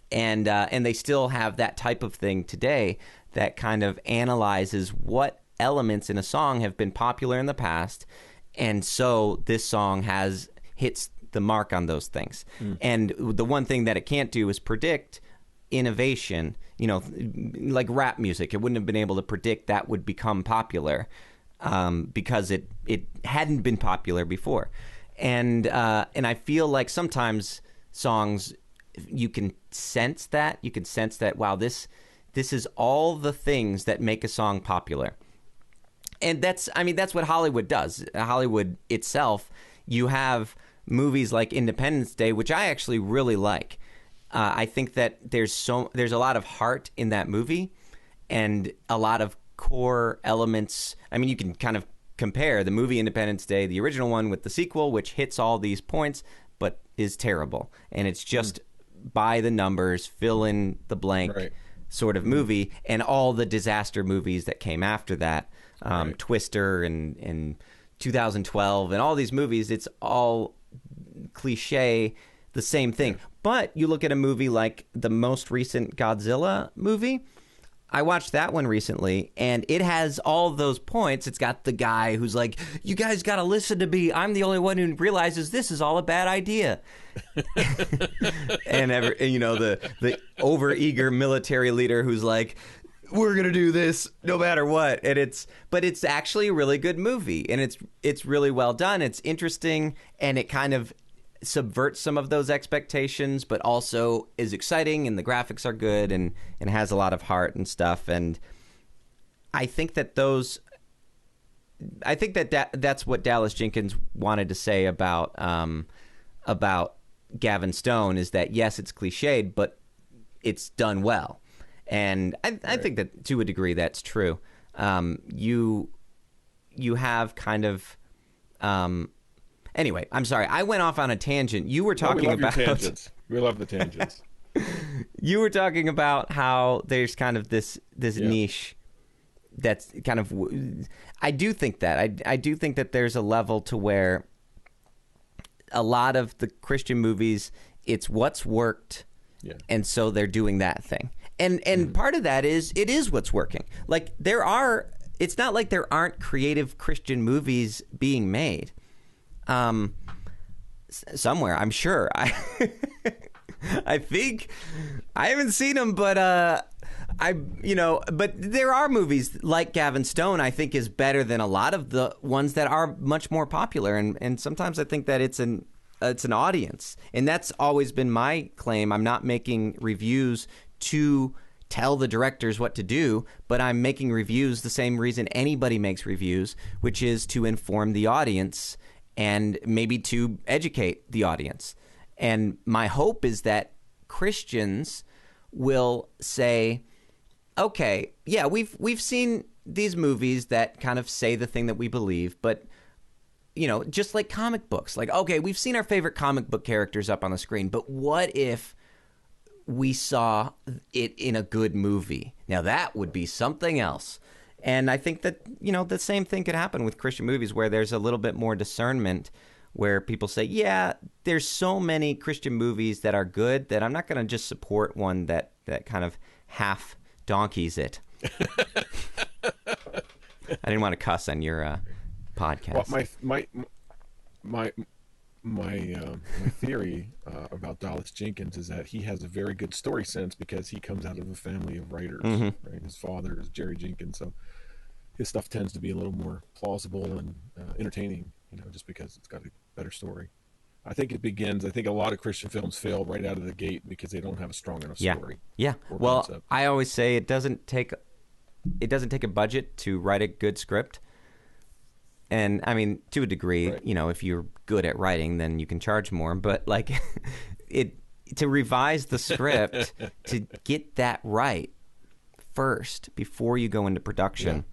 And they still have that type of thing today that kind of analyzes what elements in a song have been popular in the past, and so this song hits the mark on those things. And the one thing that it can't do is predict innovation. Like rap music, it wouldn't have been able to predict that would become popular because it hadn't been popular before. And I feel like sometimes songs, you can sense that. Wow, this is all the things that make a song popular. And that's what Hollywood does. Hollywood itself, you have movies like Independence Day, which I actually really like. I think that there's a lot of heart in that movie and a lot of core elements. I mean, you can kind of compare the movie Independence Day, the original one, with the sequel, which hits all these points, but is terrible. And it's just by the numbers, fill in the blank sort of movie, and all the disaster movies that came after that. Twister and 2012 and all these movies, it's all cliche, the same thing. But you look at a movie like the most recent Godzilla movie. I watched that one recently, and it has all those points. It's got the guy who's like, you guys got to listen to me. I'm the only one who realizes this is all a bad idea. And the overeager military leader who's like, we're gonna do this no matter what. But it's actually a really good movie, and it's really well done. It's interesting, and it kind of subverts some of those expectations, but also is exciting, and the graphics are good, and has a lot of heart and stuff. And I think that that's what Dallas Jenkins wanted to say about Gavin Stone, is that yes, it's cliched, but it's done well. And I think that to a degree that's true. You have kind of anyway, I'm sorry. I went off on a tangent. You were talking about tangents. We love the tangents. You were talking about how there's kind of this niche that's kind of. I do think that I do think that there's a level to where a lot of the Christian movies, it's what's worked, and so they're doing that thing. And part of that is it is what's working. Like it's not like there aren't creative Christian movies being made. Somewhere, I'm sure. I think I haven't seen them, but but there are movies like Gavin Stone. I think is better than a lot of the ones that are much more popular, and sometimes I think that it's an audience, and that's always been my claim. I'm not making reviews to tell the directors what to do, but I'm making reviews the same reason anybody makes reviews, which is to inform the audience and maybe to educate the audience. And my hope is that Christians will say, okay, yeah, we've seen these movies that kind of say the thing that we believe, but just like comic books, like, okay, we've seen our favorite comic book characters up on the screen, but what if we saw it in a good movie? Now that would be something else. And I think that, the same thing could happen with Christian movies, where there's a little bit more discernment, where people say, yeah, there's so many Christian movies that are good that I'm not going to just support one that kind of half donkeys it. I didn't want to cuss on your podcast. Well, my theory about Dallas Jenkins is that he has a very good story sense because he comes out of a family of writers. Right? His father is Jerry Jenkins, so his stuff tends to be a little more plausible and entertaining, just because it's got a better story. I think a lot of Christian films fail right out of the gate because they don't have a strong enough story. Yeah. Well, concept. I always say it doesn't take a budget to write a good script. And I mean, to a degree, right. If you're good at writing, then you can charge more. But like, to revise the script, to get that right first before you go into production,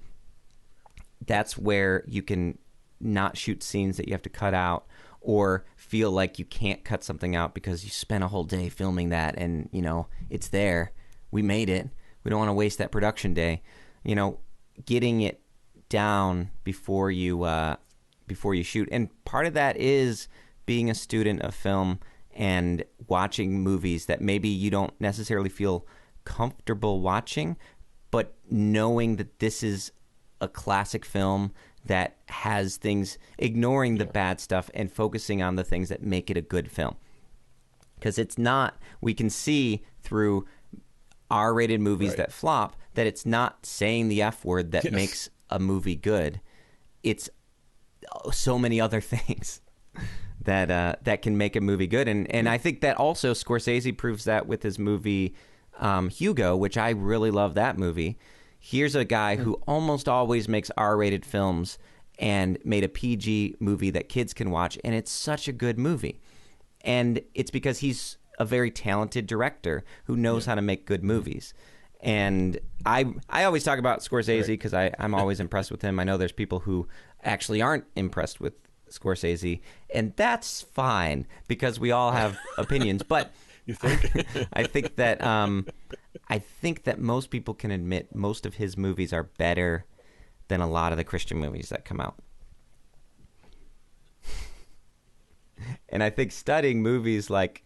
that's where you can not shoot scenes that you have to cut out, or feel like you can't cut something out because you spent a whole day filming that, and it's there. We made it. We don't want to waste that production day. Getting it down before you shoot. And part of that is being a student of film and watching movies that maybe you don't necessarily feel comfortable watching, but knowing that this is a classic film that has things, ignoring the bad stuff and focusing on the things that make it a good film. Because it's not, we can see through R-rated movies that flop that it's not saying the F word that makes a movie good. It's so many other things that can make a movie good. And I think that also Scorsese proves that with his movie Hugo, which I really love that movie. Here's a guy who almost always makes R-rated films and made a PG movie that kids can watch, and it's such a good movie. And it's because he's a very talented director who knows how to make good movies. And I always talk about Scorsese because I'm always impressed with him. I know there's people who actually aren't impressed with Scorsese, and that's fine because we all have opinions. But you think? I think that most people can admit most of his movies are better than a lot of the Christian movies that come out. And I think studying movies like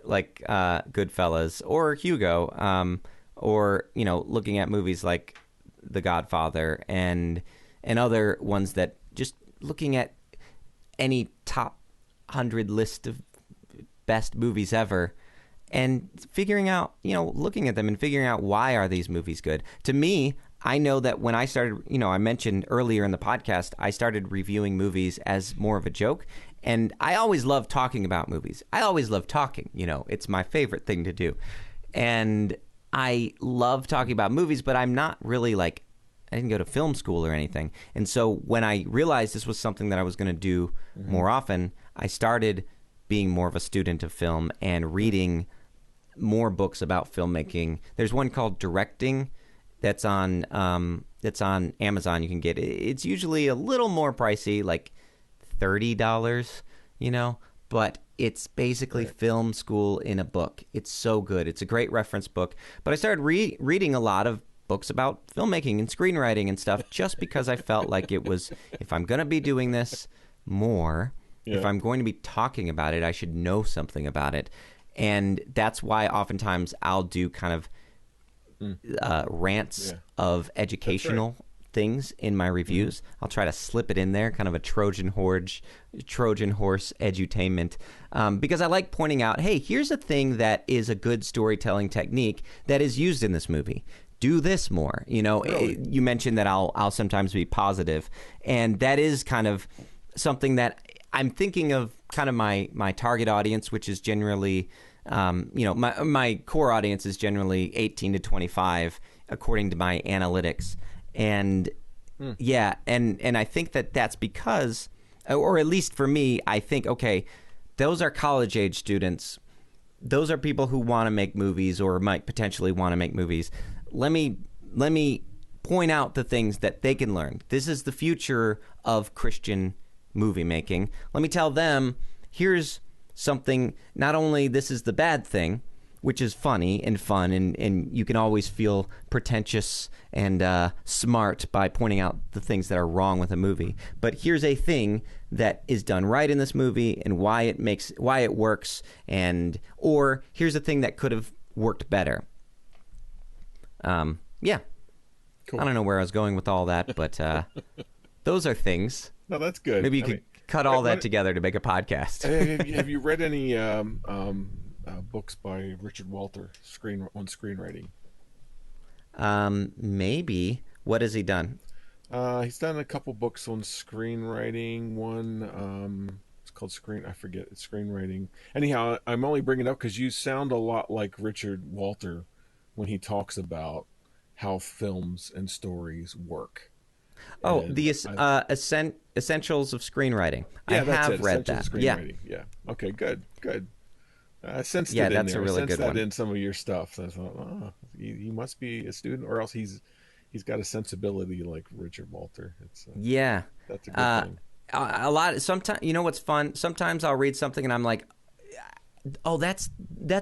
Goodfellas or Hugo, or looking at movies like The Godfather and other ones that just looking at any top 100 list of best movies ever and figuring out, looking at them and figuring out why are these movies good. To me, I know that when I started, I mentioned earlier in the podcast, I started reviewing movies as more of a joke. And I always love talking about movies. I always love talking. It's my favorite thing to do. And I love talking about movies, but I'm not really I didn't go to film school or anything. And so when I realized this was something that I was going to do more often, I started being more of a student of film and reading more books about filmmaking. There's one called Directing that's on Amazon. You can get it. It's usually a little more pricey, like $30, but it's basically film school in a book. It's so good. It's a great reference book. But I started reading a lot of books about filmmaking and screenwriting and stuff just because I felt like it was, if I'm going to be doing this more, if I'm going to be talking about it, I should know something about it. And that's why oftentimes I'll do kind of rants of educational things in my reviews. I'll try to slip it in there, kind of a Trojan horse edutainment, because I like pointing out, hey, here's a thing that is a good storytelling technique that is used in this movie. Do this more. Really? You mentioned that I'll sometimes be positive, and that is kind of something that I'm thinking of. Kind of my target audience, which is generally, my core audience is generally 18 to 25, according to my analytics. And and I think that that's because, or at least for me, I think, okay, those are college age students. Those are people who want to make movies or might potentially want to make movies. Let me point out the things that they can learn. This is the future of Christian movie making. Let me tell them, here's something, not only this is the bad thing, which is funny and fun, and you can always feel pretentious and smart by pointing out the things that are wrong with a movie. But here's a thing that is done right in this movie and why it works, or here's a thing that could have worked better. Cool. I don't know where I was going with all that, but those are things. No, that's good. Maybe you could cut all that together to make a podcast. Have you read any books by Richard Walter on screenwriting? Maybe. What has he done? He's done a couple books on screenwriting. One, it's called I forget. It's screenwriting. Anyhow, I'm only bringing it up because you sound a lot like Richard Walter when he talks about how films and stories work. Oh, and the Essentials of Screenwriting. Yeah, I have read that. Yeah. Okay, good. I sensed it in that's there. A really I sensed good that one. In some of your stuff. So I thought, he must be a student, or else he's got a sensibility like Richard Walter. That's a good thing. A lot. Sometimes, what's fun? Sometimes I'll read something and I'm like, oh, that's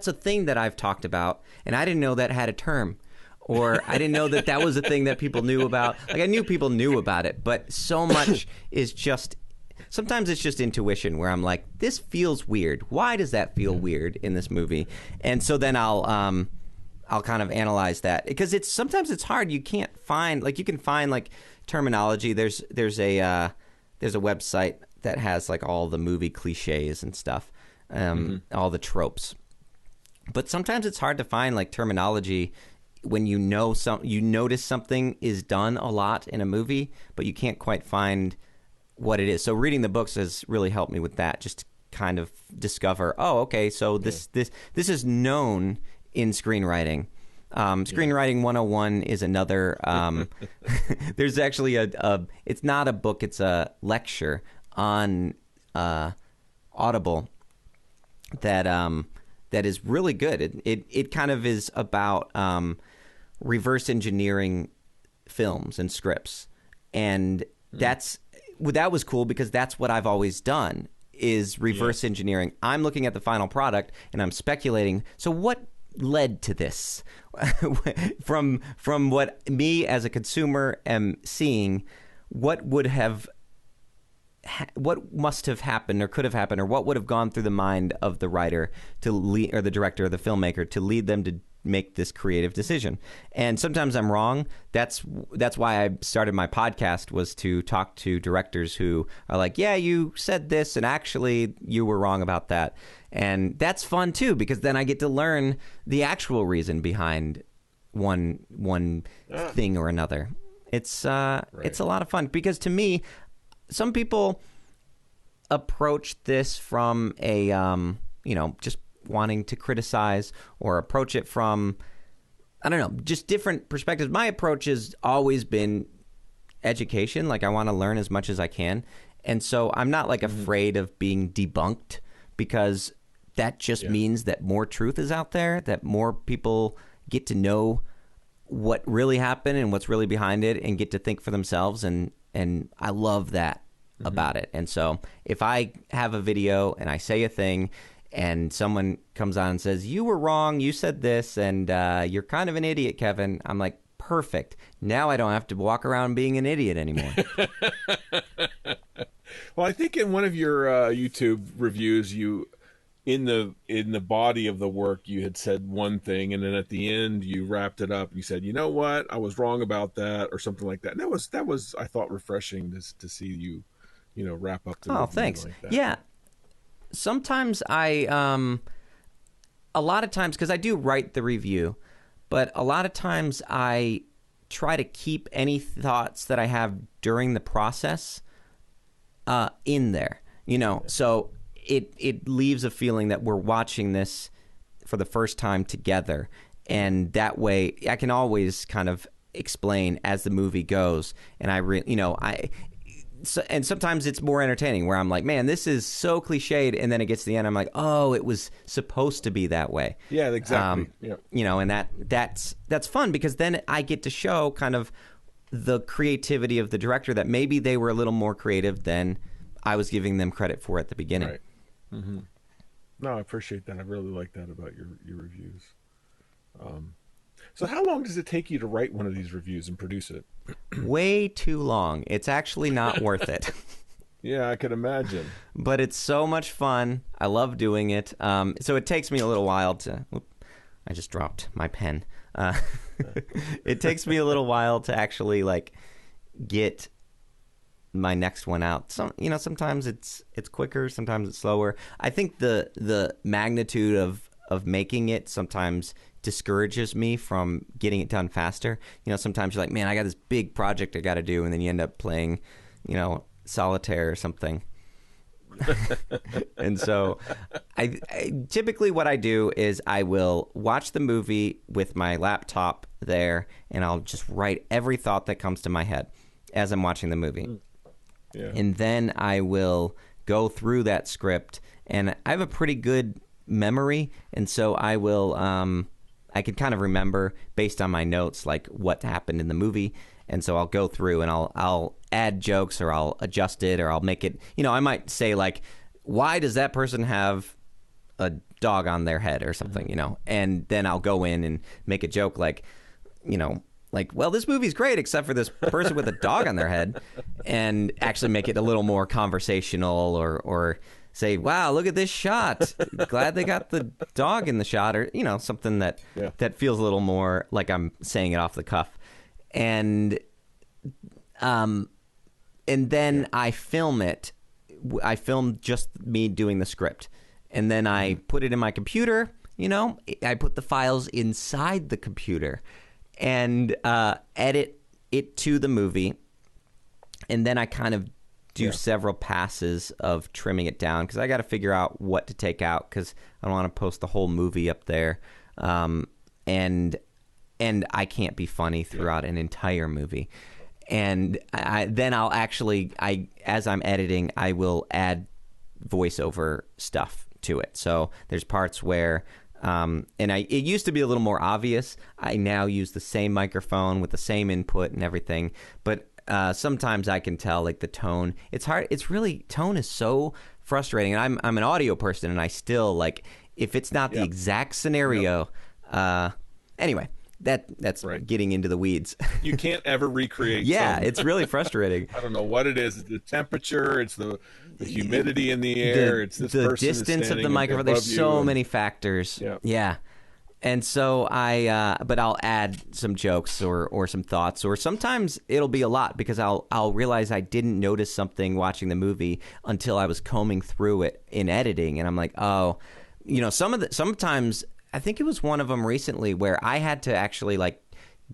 a thing that I've talked about, and I didn't know that had a term. Or I didn't know that was a thing that people knew about. Like, I knew people knew about it, but so much is just... Sometimes it's just intuition where I'm like, this feels weird. Why does that feel weird in this movie? And so then I'll I'll kind of analyze that, because sometimes it's hard. You can't find, like, you can find like terminology. There's a website that has like all the movie cliches and stuff, all the tropes. But sometimes it's hard to find like terminology when you notice something is done a lot in a movie, but you can't quite find what it is. So reading the books has really helped me with that, just to kind of discover, oh, okay, so this is known in screenwriting. Screenwriting 101 is another. There's actually it's not a book, it's a lecture on Audible that is really good. It kind of is about reverse engineering films and scripts, and that was cool because that's what I've always done, is reverse engineering. I'm looking at the final product and I'm speculating, so what led to this? from what me as a consumer am seeing, what must have happened or could have happened, or what would have gone through the mind of the writer to lead, or the director or the filmmaker, to lead them to make this creative decision. And sometimes I'm wrong. That's why I started my podcast, was to talk to directors who are like, yeah, you said this and actually you were wrong about that. And that's fun too, because then I get to learn the actual reason behind one thing or another. It's it's a lot of fun, because to me, some people approach this from a just wanting to criticize, or approach it from, I don't know, just different perspectives. My approach has always been education. Like, I want to learn as much as I can. And so I'm not like afraid of being debunked, because that just means that more truth is out there, that more people get to know what really happened and what's really behind it, and get to think for themselves. And I love that about it. And so if I have a video and I say a thing and someone comes on and says, you were wrong, you said this, and you're kind of an idiot, Kevin, I'm like, perfect. Now I don't have to walk around being an idiot anymore. Well, I think in one of your YouTube reviews, you, in the body of the work, you had said one thing, and then at the end you wrapped it up. You said, you know what, I was wrong about that, or something like that. And that was I thought, refreshing to see you wrap up the review. Thanks. Like that. Yeah. Sometimes a lot of times, because I do write the review, but a lot of times I try to keep any thoughts that I have during the process in there, so it leaves a feeling that we're watching this for the first time together. And that way I can always kind of explain as the movie goes. And and sometimes it's more entertaining, where I'm like, man, this is so cliched, and then it gets to the end, I'm like, oh, it was supposed to be that way. Yeah, exactly. And that's fun, because then I get to show kind of the creativity of the director, that maybe they were a little more creative than I was giving them credit for at the beginning. Right. Mm-hmm. No, I appreciate that. I really like that about your reviews. So how long does it take you to write one of these reviews and produce it? Way too long. It's actually not worth it. Yeah, I can imagine. But it's so much fun. I love doing it. So it takes me a little while to... I just dropped my pen. It takes me a little while to actually get my next one out. Sometimes it's quicker, sometimes it's slower. I think the magnitude of making it sometimes discourages me from getting it done faster. Sometimes you're like, man, I got this big project I got to do, and then you end up playing, solitaire or something. And so I typically what I do is I will watch the movie with my laptop there, and I'll just write every thought that comes to my head as I'm watching the movie. Yeah. And then I will go through that script, and I have a pretty good memory, and so I will I can kind of remember based on my notes like what happened in the movie. And so I'll go through and I'll add jokes, or I'll adjust it, or I'll make it, I might say like, why does that person have a dog on their head or something, and then I'll go in and make a joke like, well, this movie's great except for this person with a dog on their head, and actually make it a little more conversational, or say, wow, look at this shot. Glad they got the dog in the shot, or, something that feels a little more like I'm saying it off the cuff. And then I film it. I film just me doing the script. And then I put it in my computer, I put the files inside the computer and edit it to the movie. And then I kind of do several passes of trimming it down, because I got to figure out what to take out, because I don't want to post the whole movie up there. And I can't be funny throughout an entire movie. And then I'll actually, as I'm editing, I will add voiceover stuff to it. So there's parts where, it used to be a little more obvious. I now use the same microphone with the same input and everything. But sometimes I can tell, like, the tone. It's hard. Tone is so frustrating. And I'm an audio person, and I still, like, if it's not the exact scenario. Anyway. That's right. Getting into the weeds. You can't ever recreate. It's really frustrating. I don't know what it is. It's the temperature. It's the humidity in the air. It's this the person distance of the microphone. There's so many factors. Yeah. And so but I'll add some jokes or some thoughts, or sometimes it'll be a lot, because I'll realize I didn't notice something watching the movie until I was combing through it in editing, and I'm like, sometimes. I think it was one of them recently where I had to actually, like,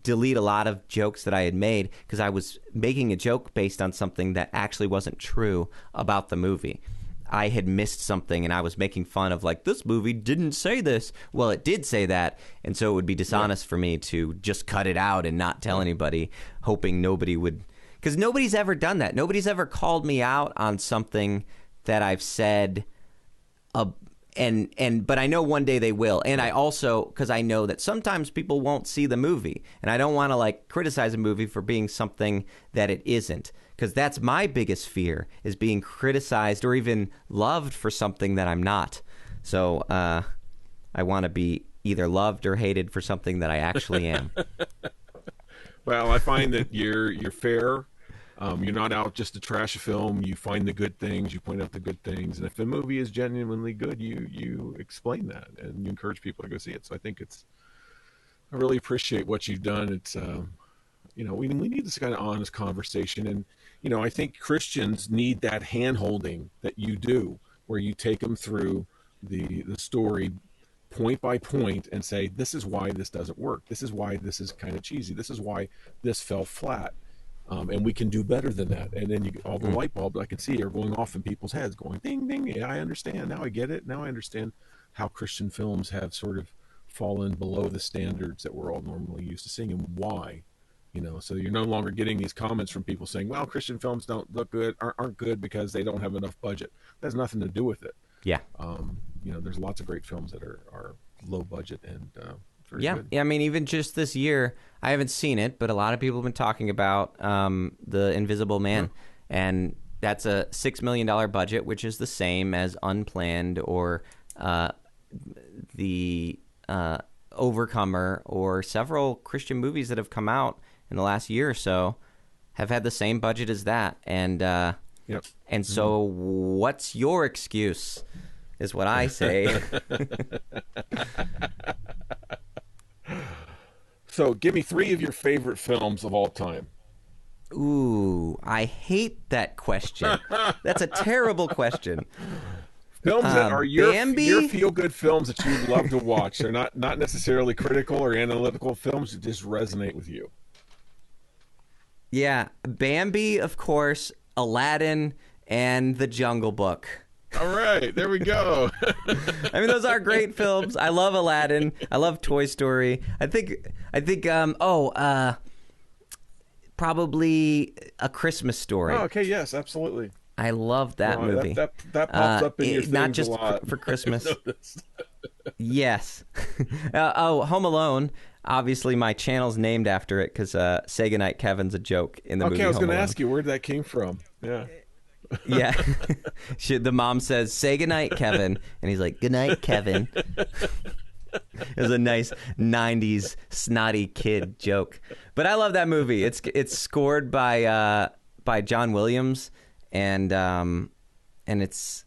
delete a lot of jokes that I had made, because I was making a joke based on something that actually wasn't true about the movie. I had missed something, and I was making fun of, like, this movie didn't say this. Well, it did say that, and so it would be dishonest for me to just cut it out and not tell anybody, hoping nobody would, because nobody's ever done that. Nobody's ever called me out on something that I've said. But I know one day they will. And I also, because I know that sometimes people won't see the movie, and I don't want to, like, criticize a movie for being something that it isn't, because that's my biggest fear, is being criticized or even loved for something that I'm not. So I want to be either loved or hated for something that I actually am. Well, I find that you're fair. You're not out just to trash a film. You find the good things. You point out the good things. And if the movie is genuinely good, you explain that, and you encourage people to go see it. So I think I really appreciate what you've done. It's, we need this kind of honest conversation. And, I think Christians need that hand-holding that you do, where you take them through the story point by point and say, this is why this doesn't work. This is why this is kind of cheesy. This is why this fell flat. And we can do better than that. And then all the light bulbs I can see are going off in people's heads, going ding, ding. Yeah, I understand. Now I get it. Now I understand how Christian films have sort of fallen below the standards that we're all normally used to seeing, and why. So you're no longer getting these comments from people saying, well, Christian films don't look good, aren't good because they don't have enough budget. That has nothing to do with it. Yeah. There's lots of great films that are low budget and good. I mean, even just this year, I haven't seen it, but a lot of people have been talking about The Invisible Man, and that's a $6 million budget, which is the same as Unplanned or the Overcomer, or several Christian movies that have come out in the last year or so have had the same budget as that. And so what's your excuse, is what I say. So give me 3 of your favorite films of all time. Ooh, I hate that question. That's a terrible question. Films that are your feel-good films that you love to watch. They're not necessarily critical or analytical films that just resonate with you. Yeah, Bambi, of course, Aladdin, and The Jungle Book. All right, there we go. I mean, those are great films. I love Aladdin. I love Toy Story. I think. Probably A Christmas Story. Oh, okay, yes, absolutely. I love that movie. That pops up in your things not just a lot. For Christmas. Yes. Home Alone. Obviously, my channel's named after it because "Say Goodnight, Kevin's" a joke in the movie. Okay, I was going to ask you where that came from. Yeah. Yeah. The mom says, "Say goodnight, Kevin," and he's like, "Goodnight, Kevin." It was a nice 90s snotty kid joke. But I love that movie. It's scored by John Williams, and and it's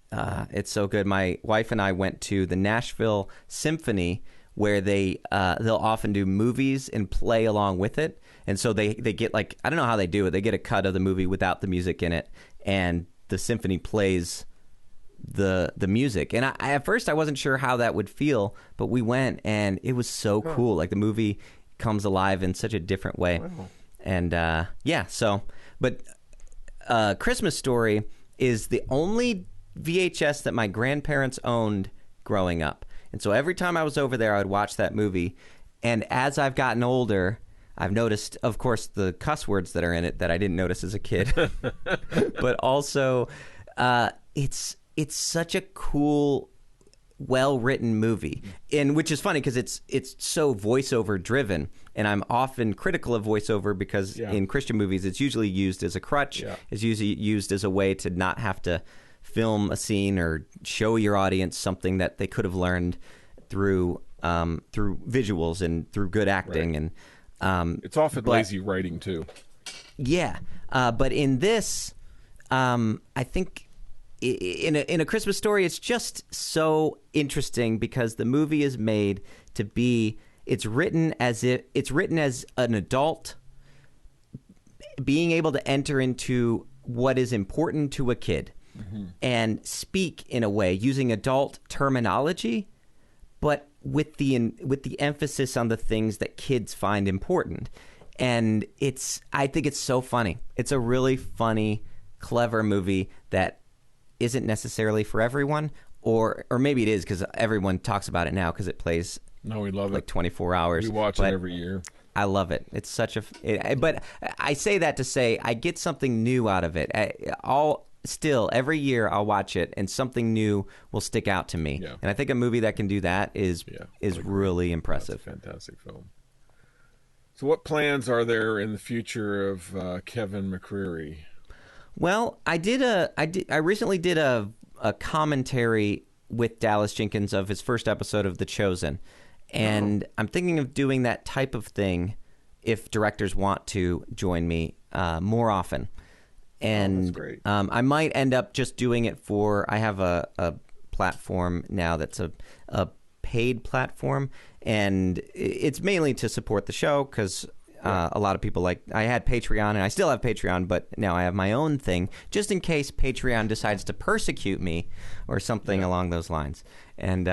so good. My wife and I went to the Nashville Symphony, where they'll often do movies and play along with it. And so they get, like, I don't know how they do it. They get a cut of the movie without the music in it, and the symphony plays the music. And at first I wasn't sure how that would feel, but we went, and it was so cool. Like, the movie comes alive in such a different way. Wow. And but Christmas Story is the only VHS that my grandparents owned growing up. And so every time I was over there, I would watch that movie. And as I've gotten older, I've noticed, of course, the cuss words that are in it that I didn't notice as a kid. But also, it's such a cool, well-written movie. And which is funny because it's so voiceover driven. And I'm often critical of voiceover because in Christian movies, it's usually used as a crutch. Yeah. It's usually used as a way to not have to film a scene or show your audience something that they could have learned through visuals and through good acting. Right. And it's often lazy writing too. Yeah, but in this, I think in a Christmas Story, it's just so interesting because the movie is made to be. It's written as an adult being able to enter into what is important to a kid. Mm-hmm. And speak in a way using adult terminology, but with the emphasis on the things that kids find important. And I think it's so funny. It's a really funny, clever movie that isn't necessarily for everyone, or maybe it is because everyone talks about it now because it plays. No, we love like 24 hours. We watch it every year. I love it. It's such but I say that to say I get something new out of it. Still, every year I'll watch it, and something new will stick out to me. Yeah. And I think a movie that can do that is really impressive. That's a fantastic film. So what plans are there in the future of Kevin McCreary? Well, I recently did a commentary with Dallas Jenkins of his first episode of The Chosen. And I'm thinking of doing that type of thing if directors want to join me more often. And that's great. I might end up just doing it I have a platform now that's a paid platform, and it's mainly to support the show because a lot of people I had Patreon, and I still have Patreon, but now I have my own thing just in case Patreon decides to persecute me or something along those lines. And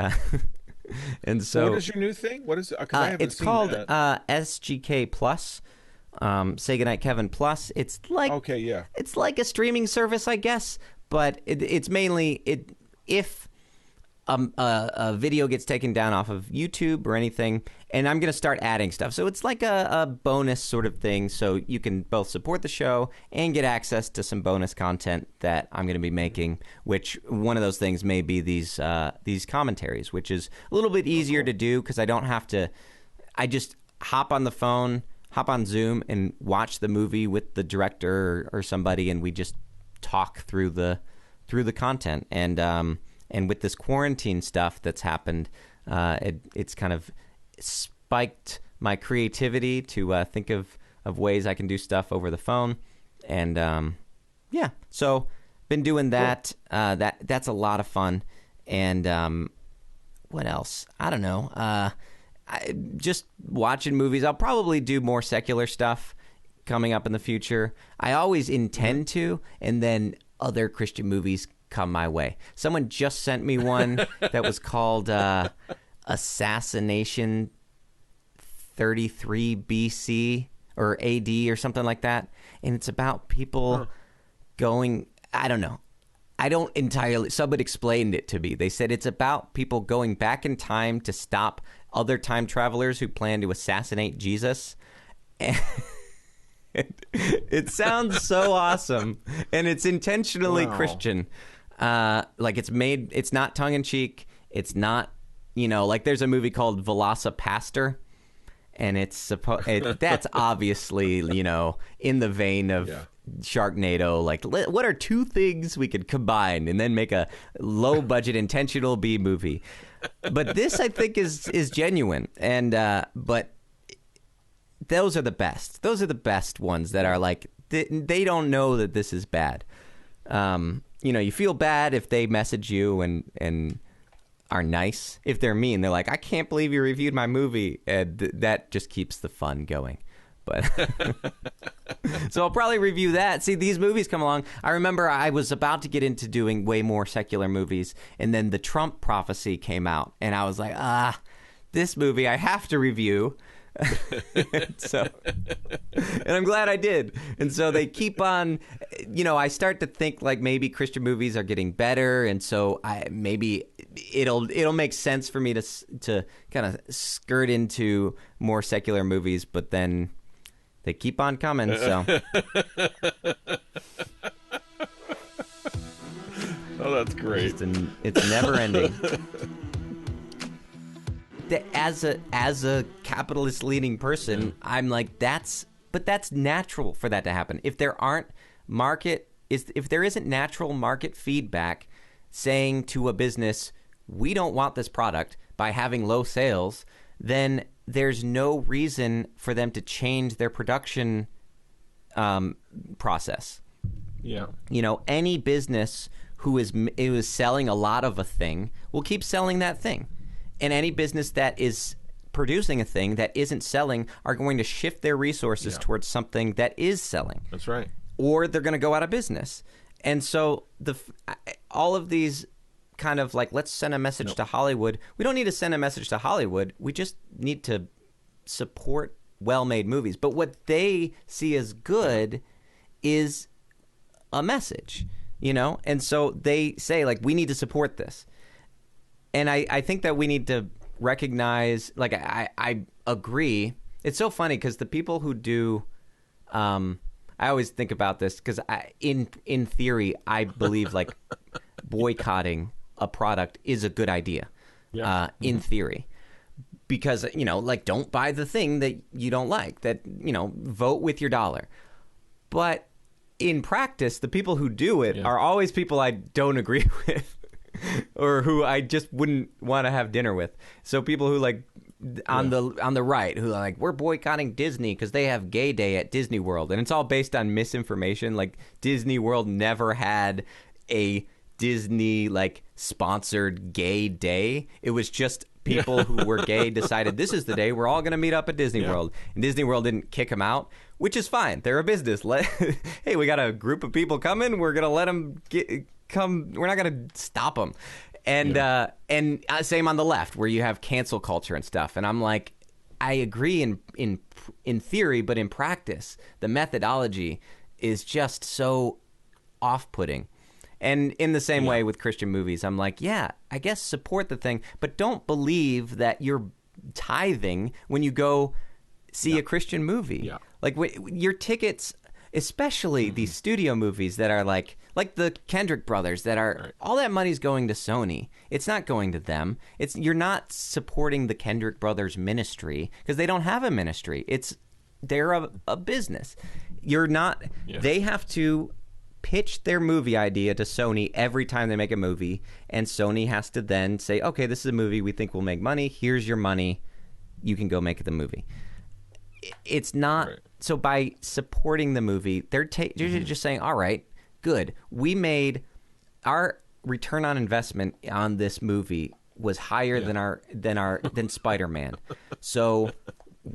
and so, what is your new thing? What is it? It's called SGK Plus. Say Goodnight Kevin Plus. It's like it's like a streaming service, I guess, but it's mainly if a video gets taken down off of YouTube or anything, and I'm going to start adding stuff. So it's like a bonus sort of thing, so you can both support the show and get access to some bonus content that I'm going to be making, which one of those things may be these commentaries, which is a little bit easier to do because I don't have to – I just hop on the phone – hop on Zoom and watch the movie with the director or somebody, and we just talk through the content. And with this quarantine stuff that's happened, it's kind of spiked my creativity to think of of ways I can do stuff over the phone. And yeah, so been doing that. Cool. That's a lot of fun. And what else? I don't know. Just watching movies. I'll probably do more secular stuff coming up in the future. I always intend to, and then other Christian movies come my way. Someone just sent me one that was called Assassination 33 BC or AD or something like that. And it's about people going, I don't know. I don't entirely, somebody explained it to me. They said it's about people going back in time to stop other time travelers who plan to assassinate Jesus. And it sounds so awesome. And it's intentionally Christian. Like it's not tongue in cheek. It's not, like there's a movie called Velocipaster. And that's obviously, in the vein of Sharknado. Like, what are two things we could combine and then make a low budget intentional B movie? But this, I think, is genuine. And but those are the best. Those are the best ones that are like they don't know that this is bad. you feel bad if they message you and are nice. If they're mean, they're like, I can't believe you reviewed my movie. And that just keeps the fun going. But so I'll probably review that. See, these movies come along. I remember I was about to get into doing way more secular movies, and then the Trump prophecy came out, and I was like, this movie I have to review. And I'm glad I did. And so they keep on, I start to think like maybe Christian movies are getting better, and so maybe it'll make sense for me to kind of skirt into more secular movies, but then they keep on coming. So oh, that's great. It's never ending. As a capitalist leaning person, I'm like, that's natural for that to happen. If there isn't natural market feedback saying to a business, we don't want this product by having low sales, then there's no reason for them to change their production process. Yeah. Any business who is selling a lot of a thing will keep selling that thing. And any business that is producing a thing that isn't selling are going to shift their resources towards something that is selling. That's right. Or they're going to go out of business. And so all of these kind of like, let's send a message to Hollywood. We don't need to send a message to Hollywood. We just need to support well-made movies. But what they see as good is a message, And so they say, like, we need to support this. And I think that we need to recognize, like, I agree. It's so funny because the people who do, I always think about this because in theory, I believe like boycotting a product is a good idea in theory. Because, like, don't buy the thing that you don't like, that, vote with your dollar. But in practice, the people who do it are always people I don't agree with. Or who I just wouldn't want to have dinner with. So people who like on the right who are like, we're boycotting Disney because they have Gay Day at Disney World, and it's all based on misinformation. Like Disney World never had a Disney like sponsored gay day. It was just people who were gay decided this is the day we're all going to meet up at Disney World, and Disney World didn't kick them out, which is fine. They're a business. Hey, we got a group of people coming. We're going to let them come. We're not going to stop them. And same on the left where you have cancel culture and stuff. And I'm like, I agree in theory, but in practice, the methodology is just so off-putting. And in the same way with Christian movies, I'm like, I guess support the thing, but don't believe that you're tithing when you go see a Christian movie. Yeah. Like your tickets, especially these studio movies that are like the Kendrick brothers that are all that money's going to Sony. It's not going to them. You're not supporting the Kendrick brothers ministry because they don't have a ministry. They're a business. You're not. Yeah. They have to pitch their movie idea to Sony every time they make a movie, and Sony has to then say, okay, this is a movie we think will make money. Here's your money. You can go make the movie. It's not so by supporting the movie, they're just saying, all right, good. We made our return on investment on this movie was higher than Spider-Man. So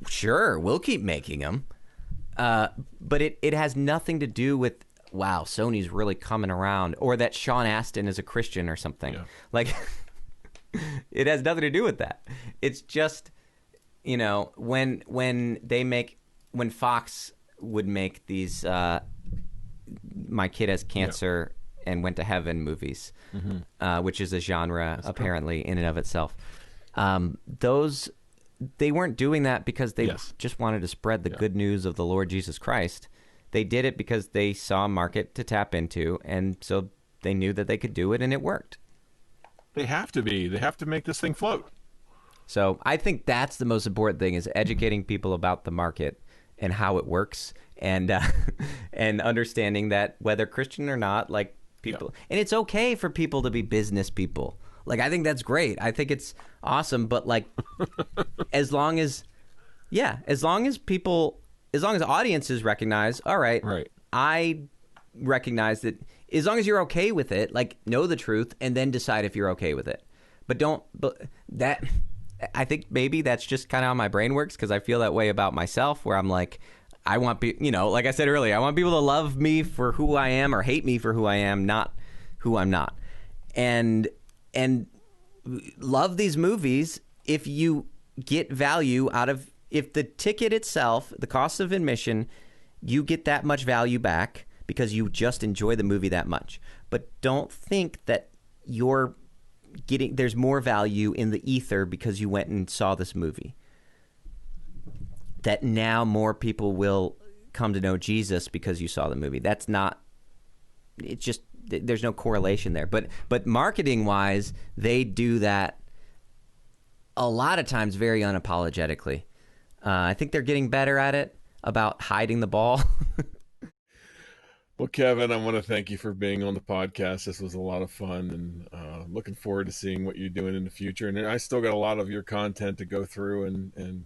sure, we'll keep making them. But it has nothing to do with, wow, Sony's really coming around, or that Sean Astin is a Christian or something. Yeah. Like, it has nothing to do with that. It's just, when Fox would make these My Kid Has Cancer and Went to Heaven movies, which is a genre apparently in and of itself, they weren't doing that because they just wanted to spread the good news of the Lord Jesus Christ. They did it because they saw a market to tap into, and so they knew that they could do it, and it worked. They have to be. They have to make this thing float. So I think that's the most important thing, is educating people about the market and how it works, and understanding that whether Christian or not, like people, and it's okay for people to be business people. Like, I think that's great. I think it's awesome, but like, as long as audiences recognize, all right, I recognize that as long as you're okay with it, like know the truth and then decide if you're okay with it. But I think maybe that's just kind of how my brain works, because I feel that way about myself, where I'm like, I want like I said earlier, I want people to love me for who I am or hate me for who I am, not who I'm not. And love these movies if you get value out of, if the ticket itself, the cost of admission, you get that much value back because you just enjoy the movie that much. But don't think that there's more value in the ether because you went and saw this movie. That now more people will come to know Jesus because you saw the movie. That's not, it's just, there's no correlation there. But marketing wise, they do that a lot of times very unapologetically. I think they're getting better at it, about hiding the ball. Well, Kevin, I want to thank you for being on the podcast. This was a lot of fun, and looking forward to seeing what you're doing in the future. And I still got a lot of your content to go through and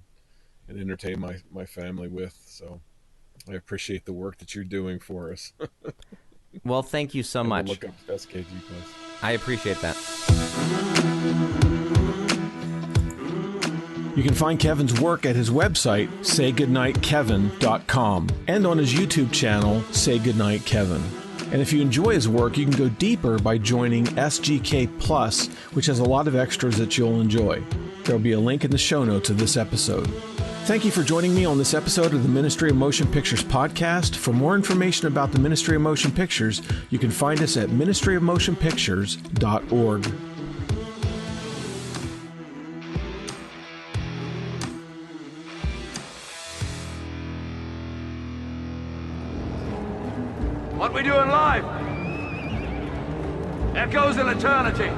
entertain my family with. So I appreciate the work that you're doing for us. Well, thank you so much. We'll look up SKG Plus. I appreciate that. You can find Kevin's work at his website, saygoodnightkevin.com, and on his YouTube channel, Say Goodnight Kevin. And if you enjoy his work, you can go deeper by joining SGK Plus, which has a lot of extras that you'll enjoy. There'll be a link in the show notes of this episode. Thank you for joining me on this episode of the Ministry of Motion Pictures podcast. For more information about the Ministry of Motion Pictures, you can find us at ministryofmotionpictures.org. What we do in life echoes in eternity.